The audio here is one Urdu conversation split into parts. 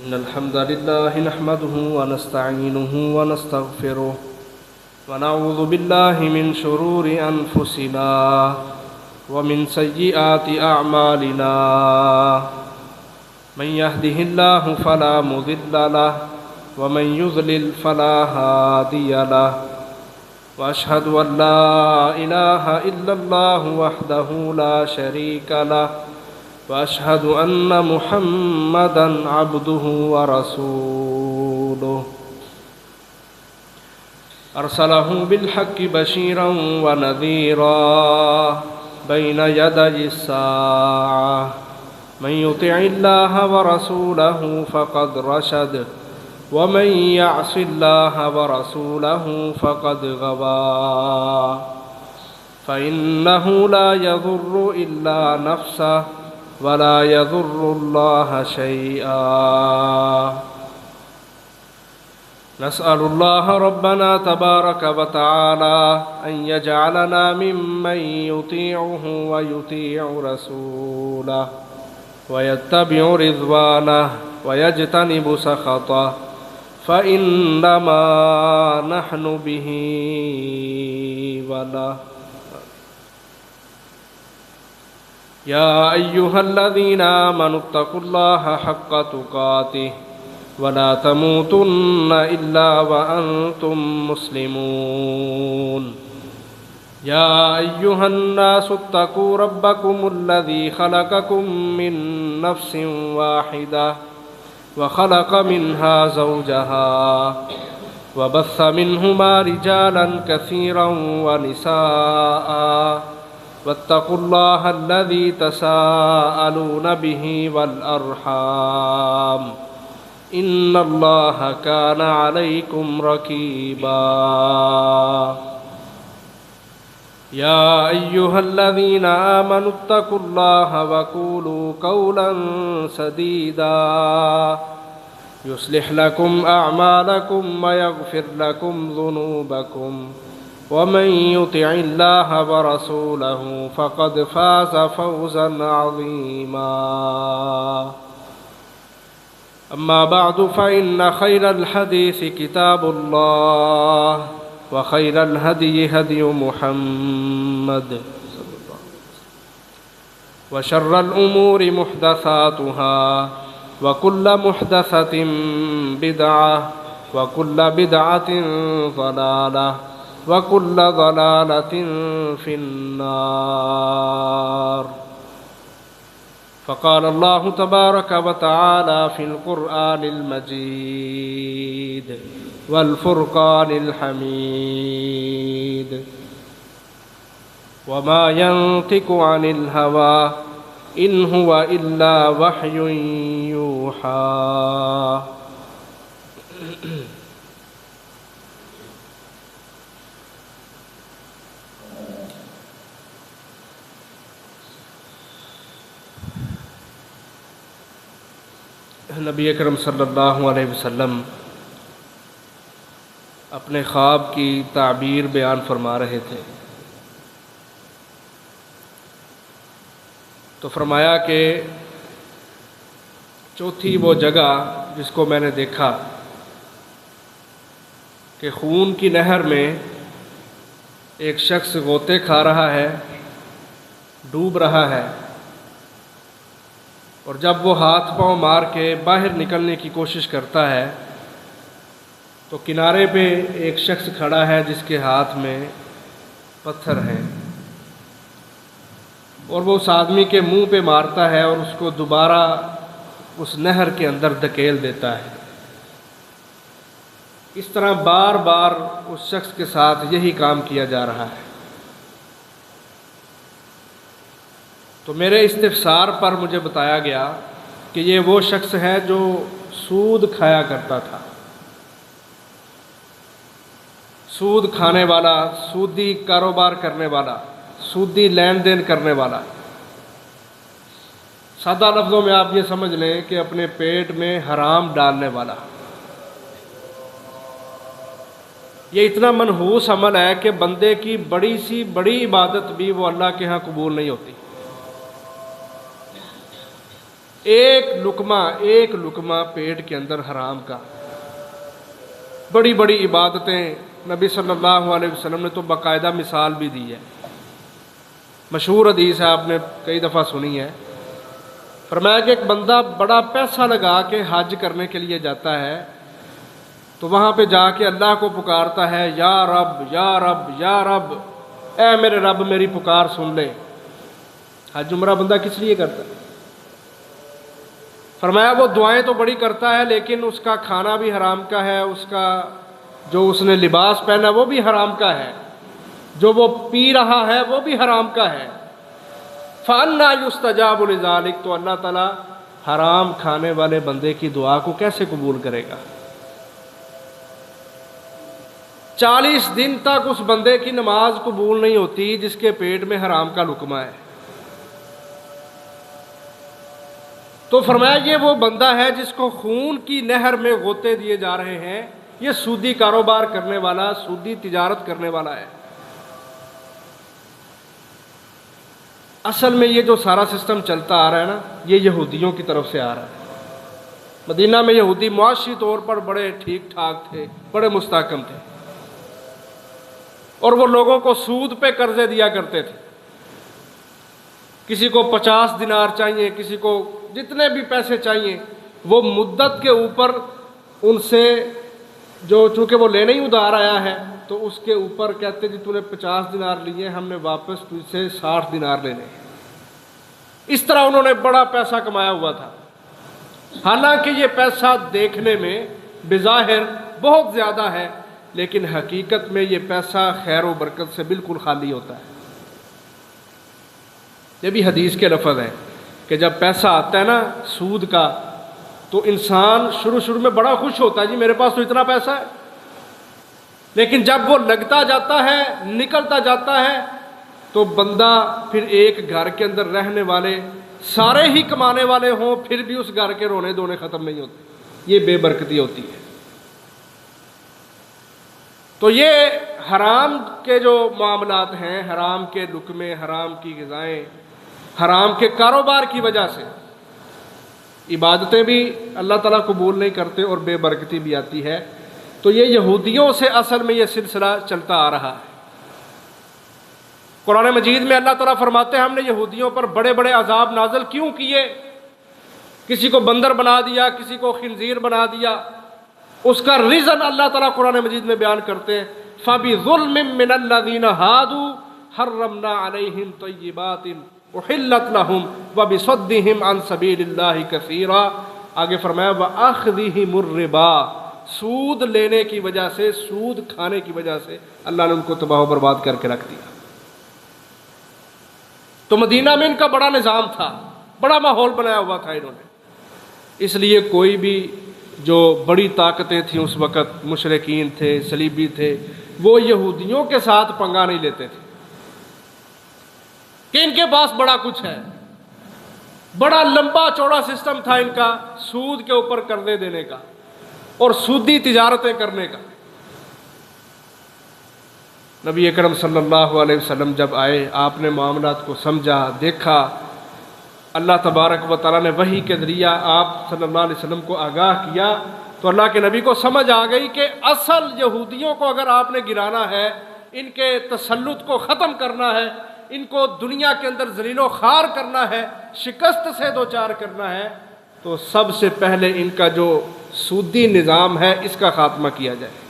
إن الحمد لله نحمده ونستعينه ونستغفره ونعوذ بالله من شرور أنفسنا ومن سيئات أعمالنا من يهده الله فلا مضل له ومن يضلل فلا هادي له وأشهد أن لا إله إلا الله وحده لا شريك له وأشهد أن محمدًا عبده ورسوله أرسله بالحق بشيرًا ونذيرًا بين يدي الساعة من يطع الله ورسوله فقد رشد ومن يعص الله ورسوله فقد غوى فإنه لا يضر إلا نفسه ولا يضر الله شيئا نسأل الله ربنا تبارك وتعالى أن يجعلنا ممن يطيعه ويطيع رسوله ويتبع رضوانه ويجتنب سخطه فإنما نحن به وله يا أيها الذين آمنوا اتقوا الله حق تقاته ولا تموتن إلا وأنتم مسلمون يا أيها الناس اتقوا ربكم الذي خلقكم من نفس واحدة وخلق منها زوجها وبث منهما رجالا كثيرا ونساء واتقوا الله الذي تساءلون به والأرحام إن الله كان عليكم رقيبا يا أيها الذين آمنوا اتقوا الله وقولوا قولا سديدا يصلح لكم أعمالكم ويغفر لكم ذنوبكم ومن يطع الله ورسوله فقد فاز فوزا عظيما أما بعد فإن خير الحديث كتاب الله وخير الهدي هدي محمد وشر الأمور محدثاتها وكل محدثة بدعة وكل بدعة ضلالة وكل ضلالة في النار فقال الله تبارك وتعالى في القرآن المجيد والفرقان الحميد وما ينطق عن الهوى إن هو إلا وحي يوحى نبی اکرم صلی اللہ علیہ وسلم اپنے خواب کی تعبیر بیان فرما رہے تھے تو فرمایا کہ چوتھی وہ جگہ جس کو میں نے دیکھا کہ خون کی نہر میں ایک شخص غوطے کھا رہا ہے، ڈوب رہا ہے، اور جب وہ ہاتھ پاؤں مار کے باہر نکلنے کی کوشش کرتا ہے تو کنارے پہ ایک شخص کھڑا ہے جس کے ہاتھ میں پتھر ہیں، اور وہ اس آدمی کے منہ پہ مارتا ہے اور اس کو دوبارہ اس نہر کے اندر دھکیل دیتا ہے۔ اس طرح بار بار اس شخص کے ساتھ یہی کام کیا جا رہا ہے۔ تو میرے استفسار پر مجھے بتایا گیا کہ یہ وہ شخص ہے جو سود کھایا کرتا تھا، سود کھانے والا، سودی کاروبار کرنے والا، سودی لین دین کرنے والا۔ سادہ لفظوں میں آپ یہ سمجھ لیں کہ اپنے پیٹ میں حرام ڈالنے والا۔ یہ اتنا منحوس عمل ہے کہ بندے کی بڑی سی بڑی عبادت بھی وہ اللہ کے ہاں قبول نہیں ہوتی۔ ایک لقمہ پیٹ کے اندر حرام کا. بڑی بڑی عبادتیں نبی صلی اللہ علیہ وسلم نے تو باقاعدہ مثال بھی دی ہے. مشہور حدیث ہے، آپ نے کئی دفعہ سنی ہے. فرمایا کہ ایک بندہ بڑا پیسہ لگا کے حج کرنے کے لیے جاتا ہے تو وہاں پہ جا کے اللہ کو پکارتا ہے، یا رب یا رب یا رب، اے میرے رب میری پکار سن لے. حج عمرہ بندہ کس لیے کرتا ہے؟ فرمایا وہ دعائیں تو بڑی کرتا ہے لیکن اس کا کھانا بھی حرام کا ہے، اس کا جو اس نے لباس پہنا وہ بھی حرام کا ہے، جو وہ پی رہا ہے وہ بھی حرام کا ہے. فَأَنَّا يُسْتَجَابُ لِذَلِكَ، تو اللہ تعالیٰ حرام کھانے والے بندے کی دعا کو کیسے قبول کرے گا؟ 40 دن تک اس بندے کی نماز قبول نہیں ہوتی جس کے پیٹ میں حرام کا لقمہ ہے. تو فرمایا یہ وہ بندہ ہے جس کو خون کی نہر میں غوطے دیے جا رہے ہیں، یہ سودی کاروبار کرنے والا، سودی تجارت کرنے والا ہے. اصل میں یہ جو سارا سسٹم چلتا آ رہا ہے نا، یہ یہودیوں کی طرف سے آ رہا ہے. مدینہ میں یہودی معاشی طور پر بڑے ٹھیک ٹھاک تھے، بڑے مستحکم تھے، اور وہ لوگوں کو سود پہ قرضے دیا کرتے تھے. کسی کو 50 دینار چاہیے، کسی کو جتنے بھی پیسے چاہیے، وہ مدت کے اوپر ان سے جو چونکہ وہ لینے ہی ادھار آیا ہے تو اس کے اوپر کہتے جی تو نے 50 دینار لیے، ہم نے واپس تجھ سے 60 دینار لینے. اس طرح انہوں نے بڑا پیسہ کمایا ہوا تھا. حالانکہ یہ پیسہ دیکھنے میں بظاہر بہت زیادہ ہے لیکن حقیقت میں یہ پیسہ خیر و برکت سے بالکل خالی ہوتا ہے. یہ بھی حدیث کے لفظ ہیں کہ جب پیسہ آتا ہے نا سود کا تو انسان شروع میں بڑا خوش ہوتا ہے، جی میرے پاس تو اتنا پیسہ ہے. لیکن جب وہ لگتا جاتا ہے، نکلتا جاتا ہے، تو بندہ پھر ایک گھر کے اندر رہنے والے سارے ہی کمانے والے ہوں پھر بھی اس گھر کے رونے دھونے ختم نہیں ہوتے. یہ بے برکتی ہوتی ہے. تو یہ حرام کے جو معاملات ہیں، حرام کے لقمے، حرام کی غذائیں، حرام کے کاروبار کی وجہ سے عبادتیں بھی اللہ تعالیٰ قبول نہیں کرتے اور بے برکتی بھی آتی ہے. تو یہ یہودیوں سے اصل میں یہ سلسلہ چلتا آ رہا ہے. قرآن مجید میں اللہ تعالیٰ فرماتے ہیں ہم نے یہودیوں پر بڑے بڑے عذاب نازل کیوں کیے. کسی کو بندر بنا دیا، کسی کو خنزیر بنا دیا. اس کا ریزن اللہ تعالیٰ قرآن مجید میں بیان کرتے ہیں، فَبِظُلْمٍ مِّنَ الَّذِينَ هَادُوا حَرَّمْنَا عَلَيْهِمْ طَيِّبَاتٍ أُحِلَّتْ لَهُمْ وَبِصَدِّهِمْ عَنْ سَبِيلِ اللَّهِ كَثِيرًا. آگے فرمایا وَأَخْذِهِمُ الرِّبَا، سود لینے کی وجہ سے، سود کھانے کی وجہ سے اللہ نے ان کو تباہ و برباد کر کے رکھ دیا. تو مدینہ میں ان کا بڑا نظام تھا، بڑا ماحول بنایا ہوا تھا انہوں نے. اس لیے کوئی بھی جو بڑی طاقتیں تھیں اس وقت، مشرکین تھے، صلیبی تھے، وہ یہودیوں کے ساتھ پنگا نہیں لیتے تھے کہ ان کے پاس بڑا کچھ ہے. بڑا لمبا چوڑا سسٹم تھا ان کا سود کے اوپر قرضے دینے کا اور سودی تجارتیں کرنے کا. نبی اکرم صلی اللہ علیہ وسلم جب آئے، آپ نے معاملات کو سمجھا، دیکھا. اللہ تبارک و تعالیٰ نے وحی کے ذریعہ آپ صلی اللہ علیہ وسلم کو آگاہ کیا تو اللہ کے نبی کو سمجھ آ گئی کہ اصل یہودیوں کو اگر آپ نے گرانا ہے، ان کے تسلط کو ختم کرنا ہے، ان کو دنیا کے اندر ذلیل و خوار کرنا ہے، شکست سے دوچار کرنا ہے، تو سب سے پہلے ان کا جو سودی نظام ہے اس کا خاتمہ کیا جائے.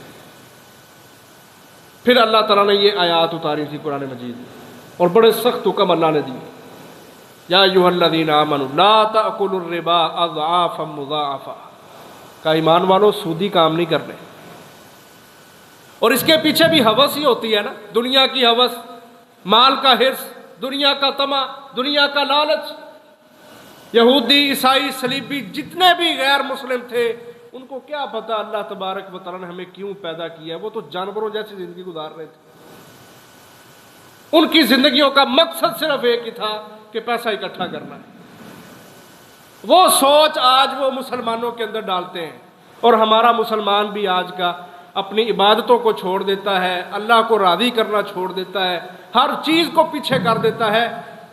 پھر اللہ تعالیٰ نے یہ آیات اتاری تھی قرآن مجید میں اور بڑے سخت حکم اللہ نے دیے. یا ایھا الذین آمنوا لا تأکلوا الربا اضعافا مضاعفا، کا ایمان والو سودی کام نہیں کرنے. اور اس کے پیچھے بھی ہوس ہی ہوتی ہے نا، دنیا کی ہوس، مال کا حرص، دنیا کا طمع، دنیا کا لالچ. یہودی، عیسائی، صلیبی، جتنے بھی غیر مسلم تھے، ان کو کیا پتہ اللہ تبارک و تعالیٰ نے ہمیں کیوں پیدا کیا ہے. وہ تو جانوروں جیسی زندگی گزار رہے تھے. ان کی زندگیوں کا مقصد صرف ایک ہی تھا کہ پیسہ اکٹھا کرنا ہے. وہ سوچ آج وہ مسلمانوں کے اندر ڈالتے ہیں، اور ہمارا مسلمان بھی آج کا اپنی عبادتوں کو چھوڑ دیتا ہے، اللہ کو راضی کرنا چھوڑ دیتا ہے، ہر چیز کو پیچھے کر دیتا ہے.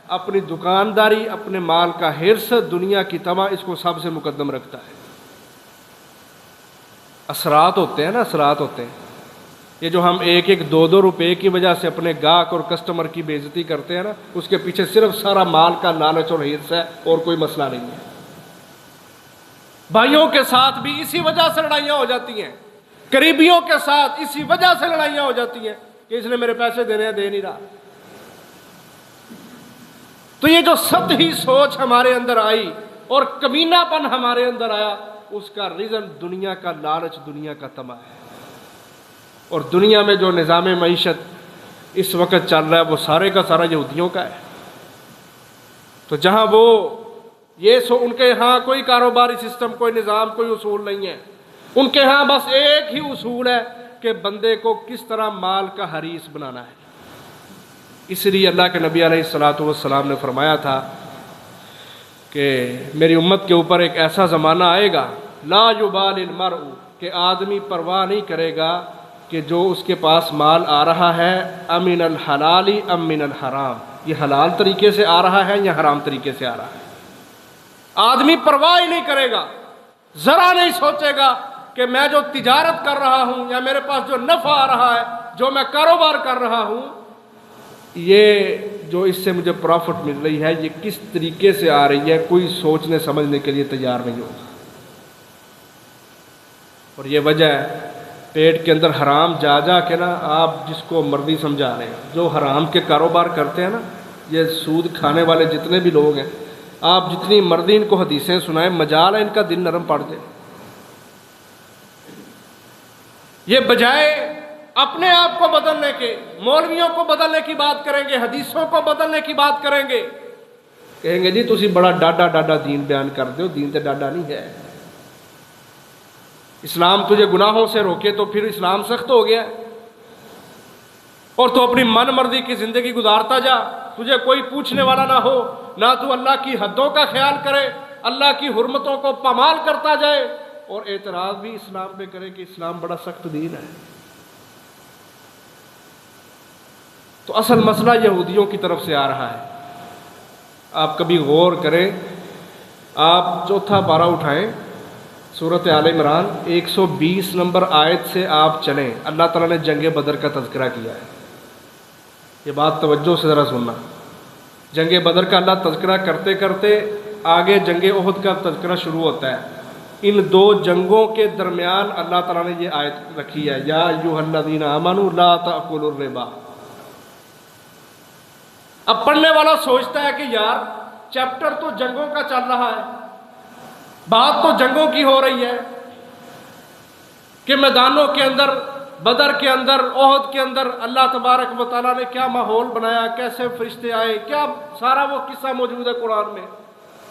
اپنی دکانداری، اپنے مال کا حرص، دنیا کی طمع، اس کو سب سے مقدم رکھتا ہے۔ اثرات ہوتے ہیں نا، اثرات ہوتے ہیں، یہ جو ہم ایک ایک دو دو روپے کی وجہ سے اپنے گاہک اور کسٹمر کی بے عزتی کرتے ہیں نا، اس کے پیچھے صرف سارا مال کا لالچ اور حرص ہے، اور کوئی مسئلہ نہیں ہے۔ بھائیوں کے ساتھ بھی اسی وجہ سے لڑائیاں ہو جاتی ہیں، قریبیوں کے ساتھ اسی وجہ سے لڑائیاں ہو جاتی ہیں کہ اس نے میرے پیسے دینے ہیں، دے نہیں رہا۔ تو یہ جو سطحی سوچ ہمارے اندر آئی اور کمینہ پن ہمارے اندر آیا، اس کا ریزن دنیا کا لالچ، دنیا کا طمع ہے۔ اور دنیا میں جو نظام معیشت اس وقت چل رہا ہے وہ سارے کا سارا یہودیوں کا ہے۔ تو جہاں وہ ان کے ہاں کوئی کاروباری سسٹم، کوئی نظام، کوئی اصول نہیں ہے، ان کے ہاں بس ایک ہی اصول ہے کہ بندے کو کس طرح مال کا حریص بنانا ہے۔ اس لیے اللہ کے نبی علیہ الصلوۃ والسلام نے فرمایا تھا کہ میری امت کے اوپر ایک ایسا زمانہ آئے گا، لا یبال المرء، کہ آدمی پرواہ نہیں کرے گا کہ جو اس کے پاس مال آ رہا ہے، امن الحلال ام من الحرام، یہ حلال طریقے سے آ رہا ہے یا حرام طریقے سے آ رہا ہے۔ آدمی پرواہ ہی نہیں کرے گا، ذرا نہیں سوچے گا کہ میں جو تجارت کر رہا ہوں یا میرے پاس جو نفع آ رہا ہے، جو میں کاروبار کر رہا ہوں، یہ جو اس سے مجھے پروفٹ مل رہی ہے یہ کس طریقے سے آ رہی ہے، کوئی سوچنے سمجھنے کے لیے تیار نہیں ہوگا۔ اور یہ وجہ ہے پیٹ کے اندر حرام جا جا کے نا، آپ جس کو مرضی سمجھا رہے ہیں، جو حرام کے کاروبار کرتے ہیں نا، یہ سود کھانے والے جتنے بھی لوگ ہیں، آپ جتنی مرضی ان کو حدیثیں سنائیں، مجال ہے ان کا دل نرم پڑ جائے۔ یہ بجائے اپنے آپ کو بدلنے کے، مولویوں کو بدلنے کی بات کریں گے، حدیثوں کو بدلنے کی بات کریں گے، کہیں گے جی تسی بڑا ڈاڈا ڈاڈا دین بیان کر دو، دین تے ڈاڈا نہیں ہے۔ اسلام تجھے گناہوں سے روکے تو پھر اسلام سخت ہو گیا، اور تو اپنی من مرضی کی زندگی گزارتا جا، تجھے کوئی پوچھنے والا نہ ہو، نہ تو اللہ کی حدوں کا خیال کرے، اللہ کی حرمتوں کو پامال کرتا جائے، اور اعتراض بھی اسلام پہ کرے کہ اسلام بڑا سخت دین ہے۔ تو اصل مسئلہ یہودیوں کی طرف سے آ رہا ہے۔ آپ کبھی غور کریں، آپ چوتھا پارہ اٹھائیں، سورۃ آل عمران 120 نمبر آیت سے آپ چلیں، اللہ تعالیٰ نے جنگ بدر کا تذکرہ کیا ہے۔ یہ بات توجہ سے ذرا سننا، جنگ بدر کا اللہ تذکرہ کرتے کرتے آگے جنگ احد کا تذکرہ شروع ہوتا ہے۔ ان دو جنگوں کے درمیان اللہ تعالیٰ نے یہ آیت رکھی ہے، یا ایھا الذین آمنوا لا تأکلوا الربا۔ اب پڑھنے والا سوچتا ہے کہ یار چیپٹر تو جنگوں کا چل رہا ہے، بات تو جنگوں کی ہو رہی ہے کہ میدانوں کے اندر، بدر کے اندر، احد کے اندر اللہ تبارک و تعالیٰ نے کیا ماحول بنایا، کیسے فرشتے آئے، کیا سارا وہ قصہ موجود ہے قرآن میں۔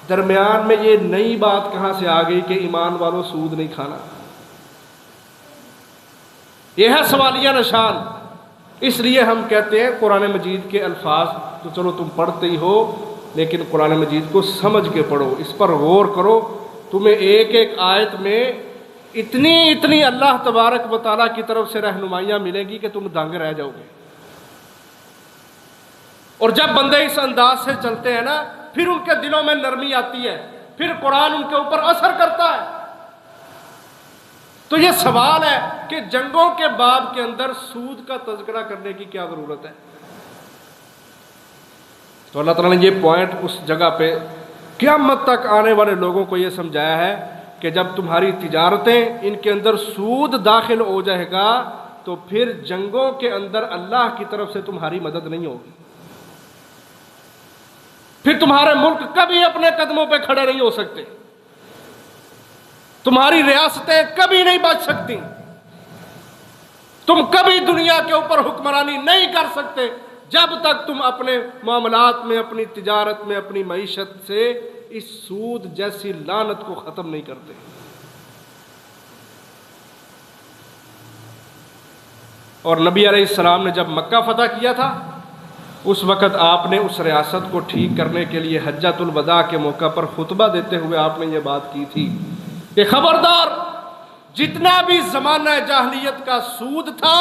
درمیان میں یہ نئی بات کہاں سے آ گئی کہ ایمان والوں سود نہیں کھانا؟ یہ ہے سوالیہ نشان۔ اس لیے ہم کہتے ہیں قرآن مجید کے الفاظ تو چلو تم پڑھتے ہی ہو، لیکن قرآن مجید کو سمجھ کے پڑھو، اس پر غور کرو، تمہیں ایک ایک آیت میں اتنی اللہ تبارک و تعالیٰ کی طرف سے رہنمائیاں ملیں گی کہ تم دنگ رہ جاؤ گے۔ اور جب بندے اس انداز سے چلتے ہیں نا، پھر ان کے دلوں میں نرمی آتی ہے، پھر قرآن ان کے اوپر اثر کرتا ہے۔ تو یہ سوال ہے کہ جنگوں کے باب کے اندر سود کا تذکرہ کرنے کی کیا ضرورت ہے؟ تو اللہ تعالیٰ نے یہ پوائنٹ اس جگہ پہ قیامت تک آنے والے لوگوں کو یہ سمجھایا ہے کہ جب تمہاری تجارتیں ان کے اندر سود داخل ہو جائے گا تو پھر جنگوں کے اندر اللہ کی طرف سے تمہاری مدد نہیں ہوگی، پھر تمہارے ملک کبھی اپنے قدموں پہ کھڑے نہیں ہو سکتے، تمہاری ریاستیں کبھی نہیں بچ سکتی، تم کبھی دنیا کے اوپر حکمرانی نہیں کر سکتے جب تک تم اپنے معاملات میں، اپنی تجارت میں، اپنی معیشت سے اس سود جیسی لعنت کو ختم نہیں کرتے۔ اور نبی علیہ السلام نے جب مکہ فتح کیا تھا، اس وقت آپ نے اس ریاست کو ٹھیک کرنے کے لیے حجۃ الوداع کے موقع پر خطبہ دیتے ہوئے آپ نے یہ بات کی تھی کہ خبردار، جتنا بھی زمانہ جاہلیت کا سود تھا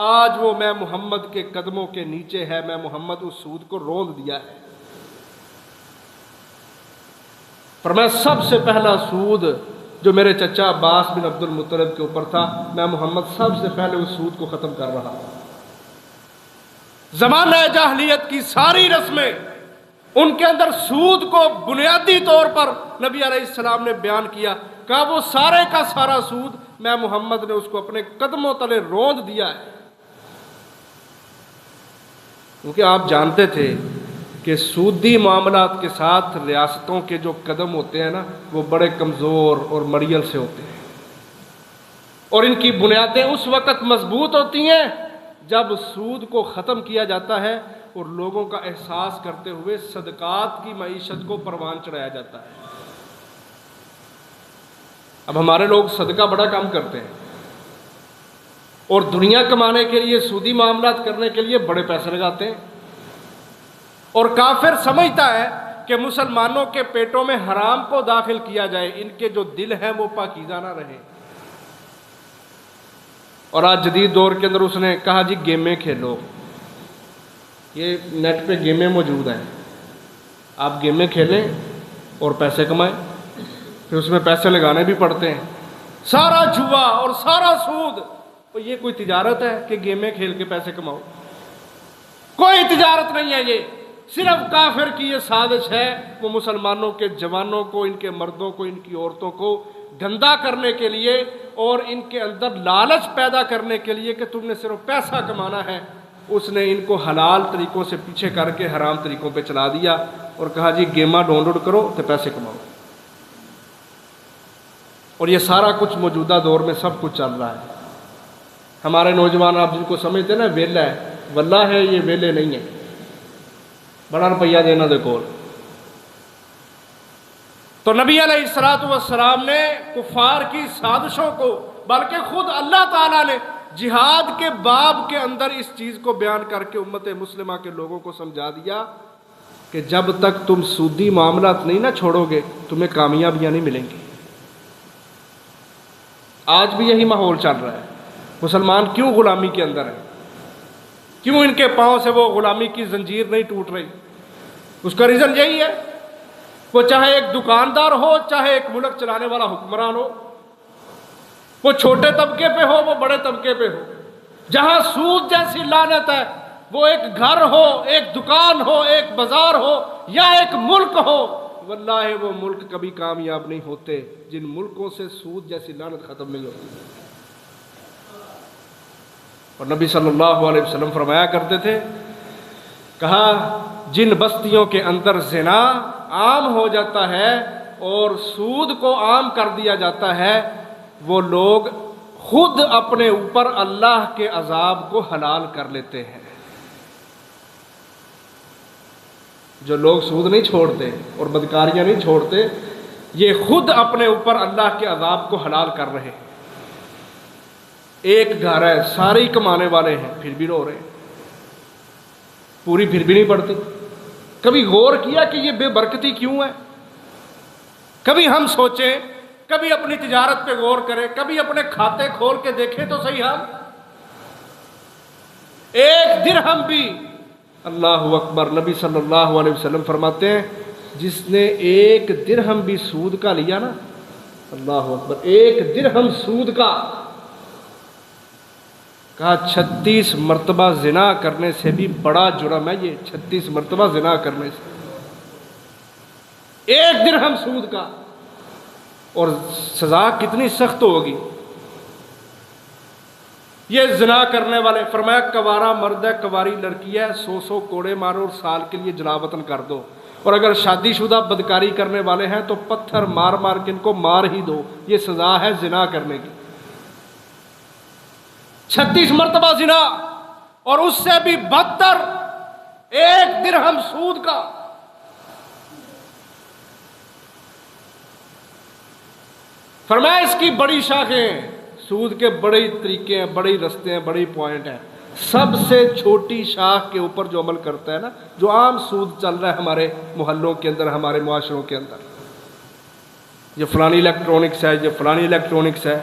آج وہ میں محمد کے قدموں کے نیچے ہے، میں محمد اس سود کو روند دیا ہے۔ فرمایا سب سے پہلا سود جو میرے چچا عباس بن عبد المطلب کے اوپر تھا، میں محمد سب سے پہلے اس سود کو ختم کر رہا ہوں۔ زمانہ جاہلیت کی ساری رسمیں، ان کے اندر سود کو بنیادی طور پر نبی علیہ السلام نے بیان کیا، کہا وہ سارے کا سارا سود میں محمد نے اس کو اپنے قدموں تلے روند دیا ہے۔ کیونکہ آپ جانتے تھے کہ سودی معاملات کے ساتھ ریاستوں کے جو قدم ہوتے ہیں نا، وہ بڑے کمزور اور مریل سے ہوتے ہیں، اور ان کی بنیادیں اس وقت مضبوط ہوتی ہیں جب سود کو ختم کیا جاتا ہے اور لوگوں کا احساس کرتے ہوئے صدقات کی معیشت کو پروان چڑھایا جاتا ہے۔ اب ہمارے لوگ صدقہ بڑا کم کرتے ہیں اور دنیا کمانے کے لیے، سودی معاملات کرنے کے لیے بڑے پیسے لگاتے ہیں، اور کافر سمجھتا ہے کہ مسلمانوں کے پیٹوں میں حرام کو داخل کیا جائے، ان کے جو دل ہیں وہ پاکیزہ نہ رہے۔ اور آج جدید دور کے اندر اس نے کہا جی گیمیں کھیلو، یہ نیٹ پہ گیمیں موجود ہیں، آپ گیمیں کھیلیں اور پیسے کمائیں، پھر اس میں پیسے لگانے بھی پڑتے ہیں، سارا جوا اور سارا سود۔ تو یہ کوئی تجارت ہے کہ گیمیں کھیل کے پیسے کماؤ؟ کوئی تجارت نہیں ہے، یہ صرف کافر کی یہ سازش ہے، وہ مسلمانوں کے جوانوں کو، ان کے مردوں کو، ان کی عورتوں کو گندا کرنے کے لیے اور ان کے اندر لالچ پیدا کرنے کے لیے کہ تم نے صرف پیسہ کمانا ہے، اس نے ان کو حلال طریقوں سے پیچھے کر کے حرام طریقوں پہ چلا دیا اور کہا جی گیماں ڈاؤن لوڈ کرو تو پیسے کماؤ۔ اور یہ سارا کچھ موجودہ دور میں سب کچھ چل رہا ہے۔ ہمارے نوجوان آپ جن کو سمجھتے ہیں نا ویلا ہے، واللہ ہے یہ ویلے نہیں ہیں، بڑا روپیہ دینا دے کول۔ تو نبی علیہ السلام نے کفار کی سازشوں کو، بلکہ خود اللہ تعالیٰ نے جہاد کے باب کے اندر اس چیز کو بیان کر کے امت مسلمہ کے لوگوں کو سمجھا دیا کہ جب تک تم سودی معاملات نہیں نہ چھوڑو گے تمہیں کامیابیاں نہیں ملیں گی۔ آج بھی یہی ماحول چل رہا ہے۔ مسلمان کیوں غلامی کے اندر ہیں؟ کیوں ان کے پاؤں سے وہ غلامی کی زنجیر نہیں ٹوٹ رہی؟ اس کا ریزن یہی ہے، وہ چاہے ایک دکاندار ہو، چاہے ایک ملک چلانے والا حکمران ہو، وہ چھوٹے طبقے پہ ہو، وہ بڑے طبقے پہ ہو، جہاں سود جیسی لعنت ہے، وہ ایک گھر ہو، ایک دکان ہو، ایک بازار ہو یا ایک ملک ہو، واللہ وہ ملک کبھی کامیاب نہیں ہوتے جن ملکوں سے سود جیسی لعنت ختم نہیں ہوتی۔ اور نبی صلی اللہ علیہ وسلم فرمایا کرتے تھے، کہا جن بستیوں کے اندر زنا عام ہو جاتا ہے اور سود کو عام کر دیا جاتا ہے، وہ لوگ خود اپنے اوپر اللہ کے عذاب کو حلال کر لیتے ہیں۔ جو لوگ سود نہیں چھوڑتے اور بدکاریاں نہیں چھوڑتے، یہ خود اپنے اوپر اللہ کے عذاب کو حلال کر رہے ہیں۔ ایک گھر ہے، سارے ہی کمانے والے ہیں، پھر بھی رو رہے ہیں، پوری پھر بھی نہیں پڑتی۔ کبھی غور کیا کہ یہ بے برکتی کیوں ہے؟ کبھی ہم سوچیں، کبھی اپنی تجارت پہ غور کریں، کبھی اپنے کھاتے کھول کے دیکھیں تو صحیح ہم ایک درہم بھی، اللہ اکبر، نبی صلی اللہ علیہ وسلم فرماتے ہیں جس نے ایک درہم بھی سود کا لیا نا، اللہ اکبر، ایک درہم سود کا، کہا 36 مرتبہ زنا کرنے سے بھی بڑا جرم ہے یہ، 36 مرتبہ زنا کرنے سے، ایک درہم سود کا، اور سزا کتنی سخت ہوگی۔ یہ زنا کرنے والے، فرمایا کوارا مرد ہے، کواری لڑکی ہے، 100 کوڑے مارو اور سال کے لیے جلا وطن کر دو، اور اگر شادی شدہ بدکاری کرنے والے ہیں تو پتھر مار مار کے ان کو مار ہی دو، یہ سزا ہے زنا کرنے کی۔ 36 مرتبہ زنا، اور اس سے بھی بدتر ایک درہم سود کا۔ فرمایا اس کی بڑی شاخیں ہیں، سود کے بڑے طریقے ہیں، بڑے رستے ہیں، بڑے پوائنٹ ہیں۔ سب سے چھوٹی شاخ کے اوپر جو عمل کرتا ہے نا، جو عام سود چل رہا ہے ہمارے محلوں کے اندر، ہمارے معاشروں کے اندر، یہ فلانی الیکٹرونکس ہے، یہ فلانی الیکٹرونکس ہے،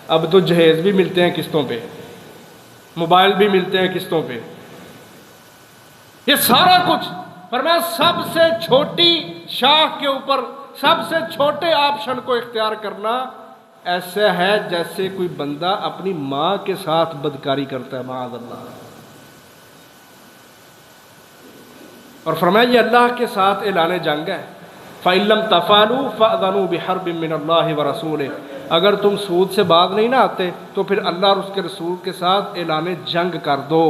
اب تو جہیز بھی ملتے ہیں قسطوں پہ، موبائل بھی ملتے ہیں قسطوں پہ، یہ سارا کچھ۔ فرمایا سب سے چھوٹی شاخ کے اوپر سب سے چھوٹے آپشن کو اختیار کرنا ایسا ہے جیسے کوئی بندہ اپنی ماں کے ساتھ بدکاری کرتا ہے، معاذ اللہ۔ اور فرمایا یہ اللہ کے ساتھ اعلان جنگ ہے، فَإِن لَّمْ تَفْعَلُوا فَأْذَنُوا بِحَرْبٍ مِّنَ اللَّهِ وَرَسُولِهِ، اگر تم سود سے باز نہیں نہ آتے تو پھر اللہ اور اس کے رسول کے ساتھ اعلان جنگ کر دو۔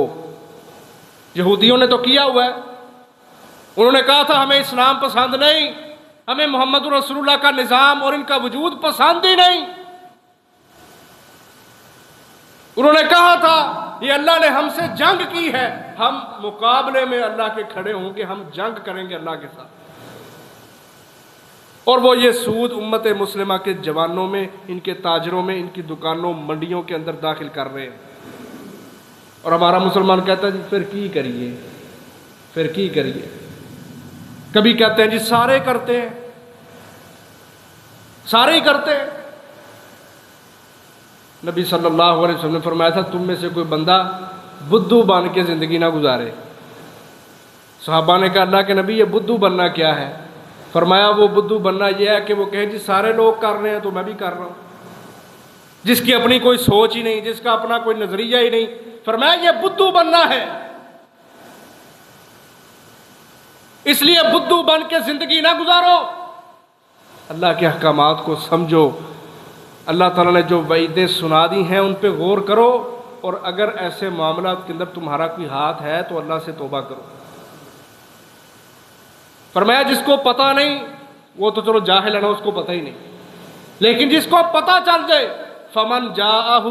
یہودیوں نے تو کیا ہوا ہے، انہوں نے کہا تھا ہمیں اسلام پسند نہیں، ہمیں محمد رسول اللہ کا نظام اور ان کا وجود پسند ہی نہیں۔ انہوں نے کہا تھا یہ اللہ نے ہم سے جنگ کی ہے، ہم مقابلے میں اللہ کے کھڑے ہوں گے، ہم جنگ کریں گے اللہ کے ساتھ۔ اور وہ یہ سود امت مسلمہ کے جوانوں میں، ان کے تاجروں میں، ان کی دکانوں منڈیوں کے اندر داخل کر رہے ہیں۔ اور ہمارا مسلمان کہتا ہے جی پھر کی کریے، پھر کی کریے۔ کبھی کہتے ہیں جی سارے کرتے ہیں، سارے ہی کرتے ہیں۔ نبی صلی اللہ علیہ وسلم نے فرمایا تھا تم میں سے کوئی بندہ بدھو بن کے زندگی نہ گزارے۔ صحابہ نے کہا اللہ کے نبی یہ بدھو بننا کیا ہے؟ فرمایا وہ بدھو بننا یہ ہے کہ وہ کہیں جی سارے لوگ کر رہے ہیں تو میں بھی کر رہا ہوں، جس کی اپنی کوئی سوچ ہی نہیں، جس کا اپنا کوئی نظریہ ہی نہیں۔ فرمایا یہ بدھو بننا ہے، اس لیے بدھو بن کے زندگی نہ گزارو، اللہ کے احکامات کو سمجھو، اللہ تعالیٰ نے جو وعیدیں سنا دی ہیں ان پہ غور کرو، اور اگر ایسے معاملات کے اندر تمہارا کوئی ہاتھ ہے تو اللہ سے توبہ کرو۔ فرمایا جس کو پتہ نہیں وہ تو چلو جاہل ہے نا، اس کو پتہ ہی نہیں، لیکن جس کو پتہ چل جائے فمن جاءہ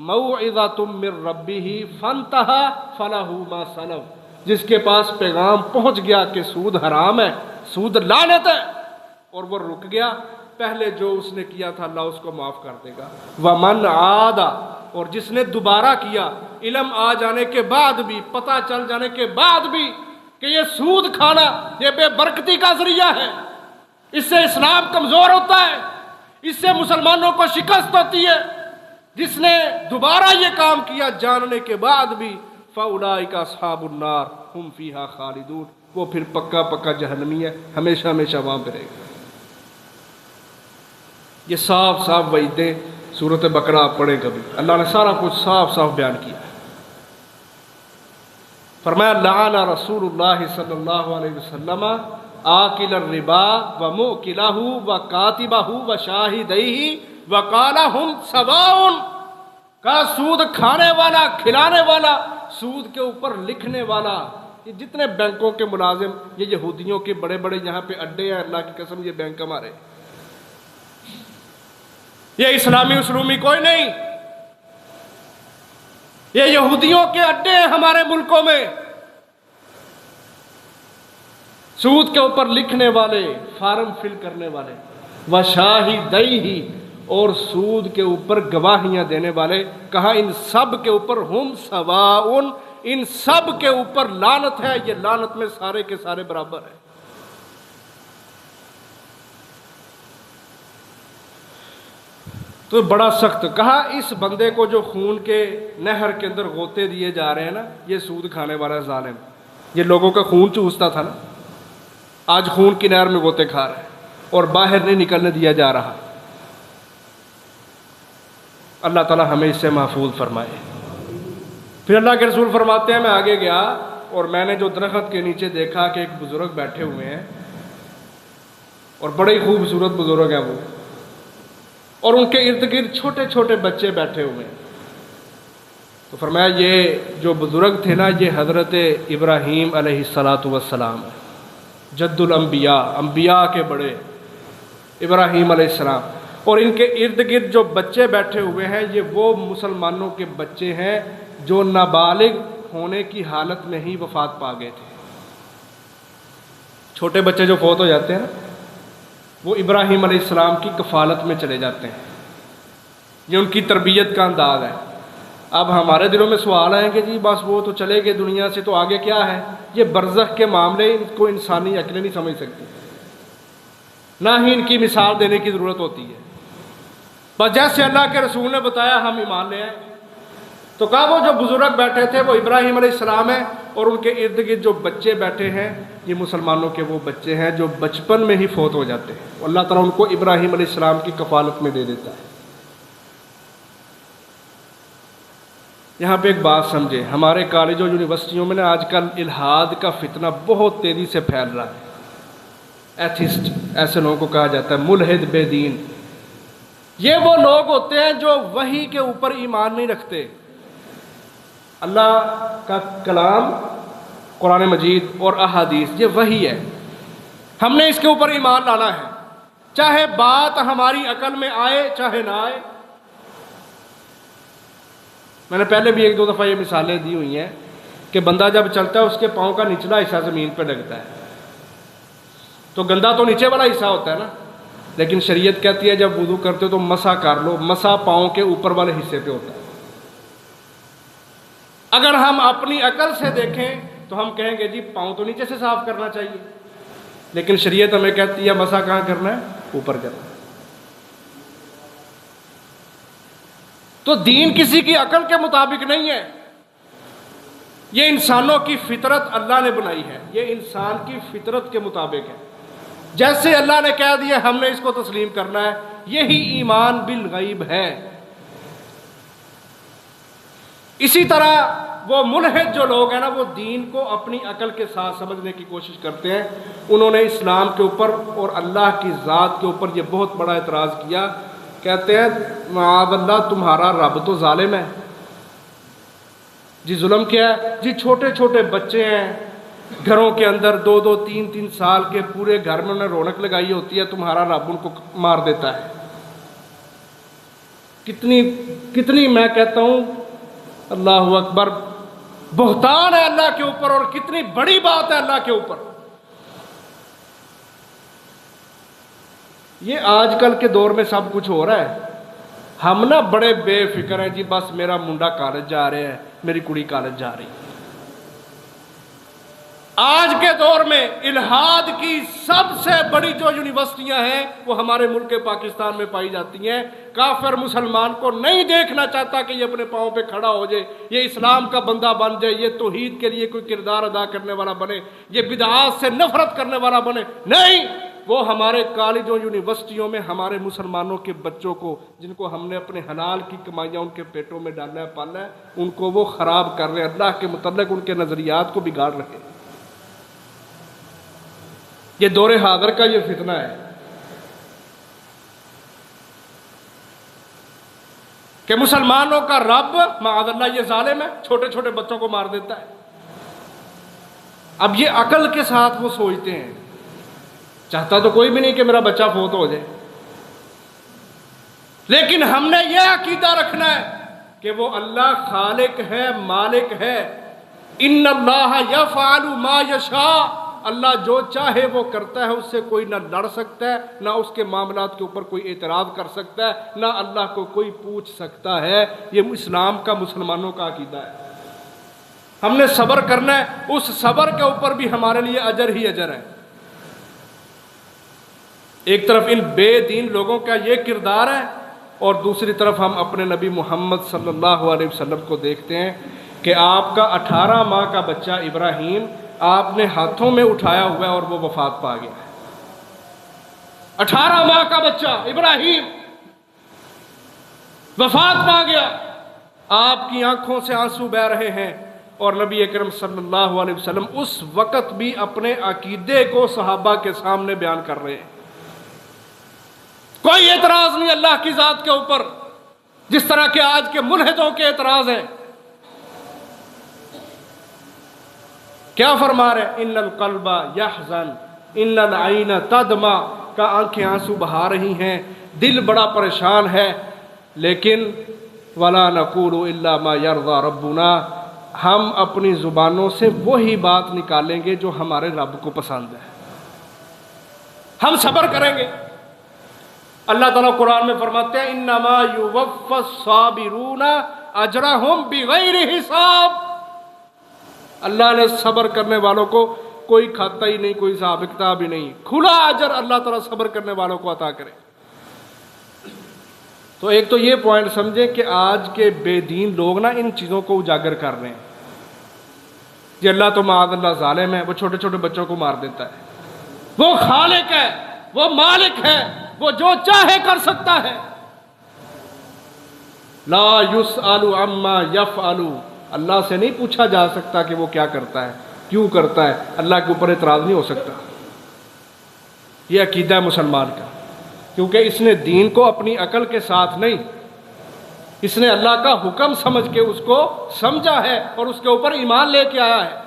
موعظۃ من ربہ فانتہی فلہ ما سلف، جس کے پاس پیغام پہنچ گیا کہ سود حرام ہے، سود لعنت ہے، اور وہ رک گیا، پہلے جو اس نے کیا تھا اللہ اس کو معاف کر دے گا۔ ومن عاد، اور جس نے دوبارہ کیا، علم آ جانے کے بعد بھی، پتہ چل جانے کے بعد بھی کہ یہ سود کھانا یہ بے برکتی کا ذریعہ ہے، اس سے اسلام کمزور ہوتا ہے، اس سے مسلمانوں کو شکست ہوتی ہے، جس نے دوبارہ یہ کام کیا جاننے کے بعد بھی فَأُولَٰئِكَ أَصْحَابُ النَّارِ هُمْ فِيهَا خَالِدُونَ، وہ پھر پکا پکا جہنمی ہے، ہمیشہ ہمیشہ وہاں پہ رہے گا۔ یہ صاف صاف وعیدیں سورۃ بقرہ آپ پڑھیں کبھی، اللہ نے سارا کچھ صاف صاف بیان کیا ہے۔ فرمایا لعن رسول اللہ صلی اللہ علیہ وسلم آکل الربا ومؤکلہ وکاتبہ وشاہدیہ وقال ہم سواء، کا سود کھانے والا، کھلانے والا، سود کے اوپر لکھنے والا، یہ جتنے بینکوں کے ملازم، یہ یہودیوں کے بڑے بڑے یہاں پہ اڈے ہیں، اللہ کی قسم یہ بینک ہمارے، یہ اسلامی اسلومی کوئی نہیں، یہ یہودیوں کے اڈے ہیں ہمارے ملکوں میں، سود کے اوپر لکھنے والے، فارم فل کرنے والے، وشاہدیہ، اور سود کے اوپر گواہیاں دینے والے، کہا ان سب کے اوپر ہم سواء، ان سب کے اوپر لعنت ہے، یہ لعنت میں سارے کے سارے برابر ہیں۔ تو بڑا سخت کہا اس بندے کو جو خون کے نہر کے اندر غوطے دیے جا رہے ہیں نا، یہ سود کھانے والا ظالم، یہ لوگوں کا خون چوستا تھا نا، آج خون کی نہر میں غوطے کھا رہے ہیں اور باہر نہیں نکلنے دیا جا رہا۔ اللہ تعالی ہمیں اس سے محفوظ فرمائے۔ پھر اللہ کے رسول فرماتے ہیں میں آگے گیا اور میں نے جو درخت کے نیچے دیکھا کہ ایک بزرگ بیٹھے ہوئے ہیں، اور بڑے ہی خوبصورت بزرگ ہیں وہ، اور ان کے ارد گرد چھوٹے چھوٹے بچے بیٹھے ہوئے ہیں۔ تو فرمایا یہ جو بزرگ تھے نا، یہ حضرت ابراہیم علیہ السلام ہے، جد الانبیاء، انبیاء کے بڑے ابراہیم علیہ السلام، اور ان کے ارد گرد جو بچے بیٹھے ہوئے ہیں یہ وہ مسلمانوں کے بچے ہیں جو نابالغ ہونے کی حالت میں ہی وفات پا گئے تھے۔ چھوٹے بچے جو فوت ہو جاتے ہیں نا، وہ ابراہیم علیہ السلام کی کفالت میں چلے جاتے ہیں، یہ ان کی تربیت کا انداز ہے۔ اب ہمارے دلوں میں سوال آئیں کہ جی بس وہ تو چلے گئے دنیا سے، تو آگے کیا ہے؟ یہ برزخ کے معاملے ان کو انسانی عقلیں نہیں سمجھ سکتی، نہ ہی ان کی مثال دینے کی ضرورت ہوتی ہے۔ بس جیسے اللہ کے رسول نے بتایا ہم ایمان لے آئے۔ تو کہا وہ جو بزرگ بیٹھے تھے وہ ابراہیم علیہ السلام ہیں، اور ان کے ارد گرد جو بچے بیٹھے ہیں یہ مسلمانوں کے وہ بچے ہیں جو بچپن میں ہی فوت ہو جاتے ہیں، اللہ تعالیٰ ان کو ابراہیم علیہ السلام کی کفالت میں دے دیتا ہے۔ یہاں پہ ایک بات سمجھے، ہمارے کالج اور یونیورسٹیوں میں نا آج کل الحاد کا فتنہ بہت تیزی سے پھیل رہا ہے۔ ایتھسٹ ایسے لوگوں کو کہا جاتا ہے، ملحد بے دین۔ یہ وہ لوگ ہوتے ہیں جو وحی کے اوپر ایمان نہیں رکھتے۔ اللہ کا کلام قرآن مجید اور احادیث یہ وحی ہے، ہم نے اس کے اوپر ایمان لانا ہے، چاہے بات ہماری عقل میں آئے چاہے نہ آئے۔ میں نے پہلے بھی ایک دو دفعہ یہ مثالیں دی ہوئی ہیں کہ بندہ جب چلتا ہے اس کے پاؤں کا نچلا حصہ زمین پہ ڈگتا ہے، تو گندا تو نیچے والا حصہ ہوتا ہے نا، لیکن شریعت کہتی ہے جب وضو کرتے ہو تو مسح کر لو، مسح پاؤں کے اوپر والے حصے پہ ہوتا ہے۔ اگر ہم اپنی عقل سے دیکھیں تو ہم کہیں گے جی پاؤں تو نیچے سے صاف کرنا چاہیے، لیکن شریعت ہمیں کہتی ہے مسح کہاں کرنا ہے؟ اوپر کرنا ہے۔ تو دین کسی کی عقل کے مطابق نہیں ہے، یہ انسانوں کی فطرت اللہ نے بنائی ہے، یہ انسان کی فطرت کے مطابق ہے۔ جیسے اللہ نے کہہ دیا ہم نے اس کو تسلیم کرنا ہے، یہی ایمان بالغیب ہے۔ اسی طرح وہ ملحد جو لوگ ہیں نا، وہ دین کو اپنی عقل کے ساتھ سمجھنے کی کوشش کرتے ہیں۔ انہوں نے اسلام کے اوپر اور اللہ کی ذات کے اوپر یہ بہت بڑا اعتراض کیا، کہتے ہیں معاذ اللہ تمہارا رب تو ظالم ہے۔ جی ظلم کیا ہے؟ جی چھوٹے چھوٹے بچے ہیں گھروں کے اندر، 2 3 سال کے، پورے گھر میں انہیں رونق لگائی ہوتی ہے، تمہارا رب ان کو مار دیتا ہے۔ کتنی میں کہتا ہوں اللہ اکبر، بہتان ہے اللہ کے اوپر، اور کتنی بڑی بات ہے اللہ کے اوپر۔ یہ آج کل کے دور میں سب کچھ ہو رہا ہے، ہم نا بڑے بے فکر ہیں، جی بس میرا منڈا کالج جا رہے ہیں، میری کڑی کالج جا رہی ہے۔ آج کے دور میں الحاد کی سب سے بڑی جو یونیورسٹیاں ہیں وہ ہمارے ملک پاکستان میں پائی جاتی ہیں۔ کافر مسلمان کو نہیں دیکھنا چاہتا کہ یہ اپنے پاؤں پہ کھڑا ہو جائے، یہ اسلام کا بندہ بن جائے، یہ توحید کے لیے کوئی کردار ادا کرنے والا بنے، یہ بدعات سے نفرت کرنے والا بنے، نہیں۔ وہ ہمارے کالجوں یونیورسٹیوں میں ہمارے مسلمانوں کے بچوں کو، جن کو ہم نے اپنے حلال کی کمائیاں ان کے پیٹوں میں ڈالنا ہے، پالنا ہے، ان کو وہ خراب کر رہے ہیں، اللہ کے متعلق ان کے نظریات کو بگاڑ رہے ہیں۔ یہ دور حاضر کا یہ فتنہ ہے کہ مسلمانوں کا رب معاذ اللہ یہ ظالم ہے، چھوٹے چھوٹے بچوں کو مار دیتا ہے۔ اب یہ عقل کے ساتھ وہ سوچتے ہیں، چاہتا تو کوئی بھی نہیں کہ میرا بچہ فوت ہو جائے، لیکن ہم نے یہ عقیدہ رکھنا ہے کہ وہ اللہ خالق ہے، مالک ہے۔ ان اللہ یفعل ما یشاء، اللہ جو چاہے وہ کرتا ہے، اس سے کوئی نہ لڑ سکتا ہے، نہ اس کے معاملات کے اوپر کوئی اعتراض کر سکتا ہے، نہ اللہ کو کوئی پوچھ سکتا ہے۔ یہ اسلام کا مسلمانوں کا عقیدہ ہے۔ ہم نے صبر کرنا ہے، اس صبر کے اوپر بھی ہمارے لیے اجر ہی اجر ہے۔ ایک طرف ان بے دین لوگوں کا یہ کردار ہے، اور دوسری طرف ہم اپنے نبی محمد صلی اللہ علیہ وسلم کو دیکھتے ہیں کہ آپ کا 18 ماہ کا بچہ ابراہیم آپ نے ہاتھوں میں اٹھایا ہوا ہے اور وہ وفات پا گیا ہے۔ 18 ماہ کا بچہ ابراہیم وفات پا گیا، آپ کی آنکھوں سے آنسو بہہ رہے ہیں، اور نبی اکرم صلی اللہ علیہ وسلم اس وقت بھی اپنے عقیدے کو صحابہ کے سامنے بیان کر رہے ہیں۔ کوئی اعتراض نہیں اللہ کی ذات کے اوپر، جس طرح کے آج کے ملحدوں کے اعتراض ہیں۔ کیا فرما رہے؟ ان القلب یحزن ان العین تدمع، کا آنکھیں آنسو بہا رہی ہیں، دل بڑا پریشان ہے، لیکن ولا نقول الا ما یرضی ربنا، ہم اپنی زبانوں سے وہی بات نکالیں گے جو ہمارے رب کو پسند ہے، ہم صبر کریں گے۔ اللہ تعالیٰ قرآن میں فرماتے ہیں انما یوفی الصابرون اجرہم بغیر حساب، اللہ نے صبر کرنے والوں کو کوئی کھاتا ہی نہیں، کوئی حساب کتاب ہی نہیں، کھلا اجر اللہ تعالیٰ صبر کرنے والوں کو عطا کرے۔ تو ایک تو یہ پوائنٹ سمجھیں کہ آج کے بے دین لوگ نا ان چیزوں کو اجاگر کر رہے ہیں۔ یہ اللہ تو معاذ اللہ ظالم ہے، وہ چھوٹے چھوٹے بچوں کو مار دیتا ہے۔ وہ خالق ہے، وہ مالک ہے، وہ جو چاہے کر سکتا ہے۔ لا یسأل عما یفعل، اللہ سے نہیں پوچھا جا سکتا کہ وہ کیا کرتا ہے، کیوں کرتا ہے، اللہ کے اوپر اعتراض نہیں ہو سکتا۔ یہ عقیدہ ہے مسلمان کا، کیونکہ اس نے دین کو اپنی عقل کے ساتھ نہیں، اس نے اللہ کا حکم سمجھ کے اس کو سمجھا ہے اور اس کے اوپر ایمان لے کے آیا ہے۔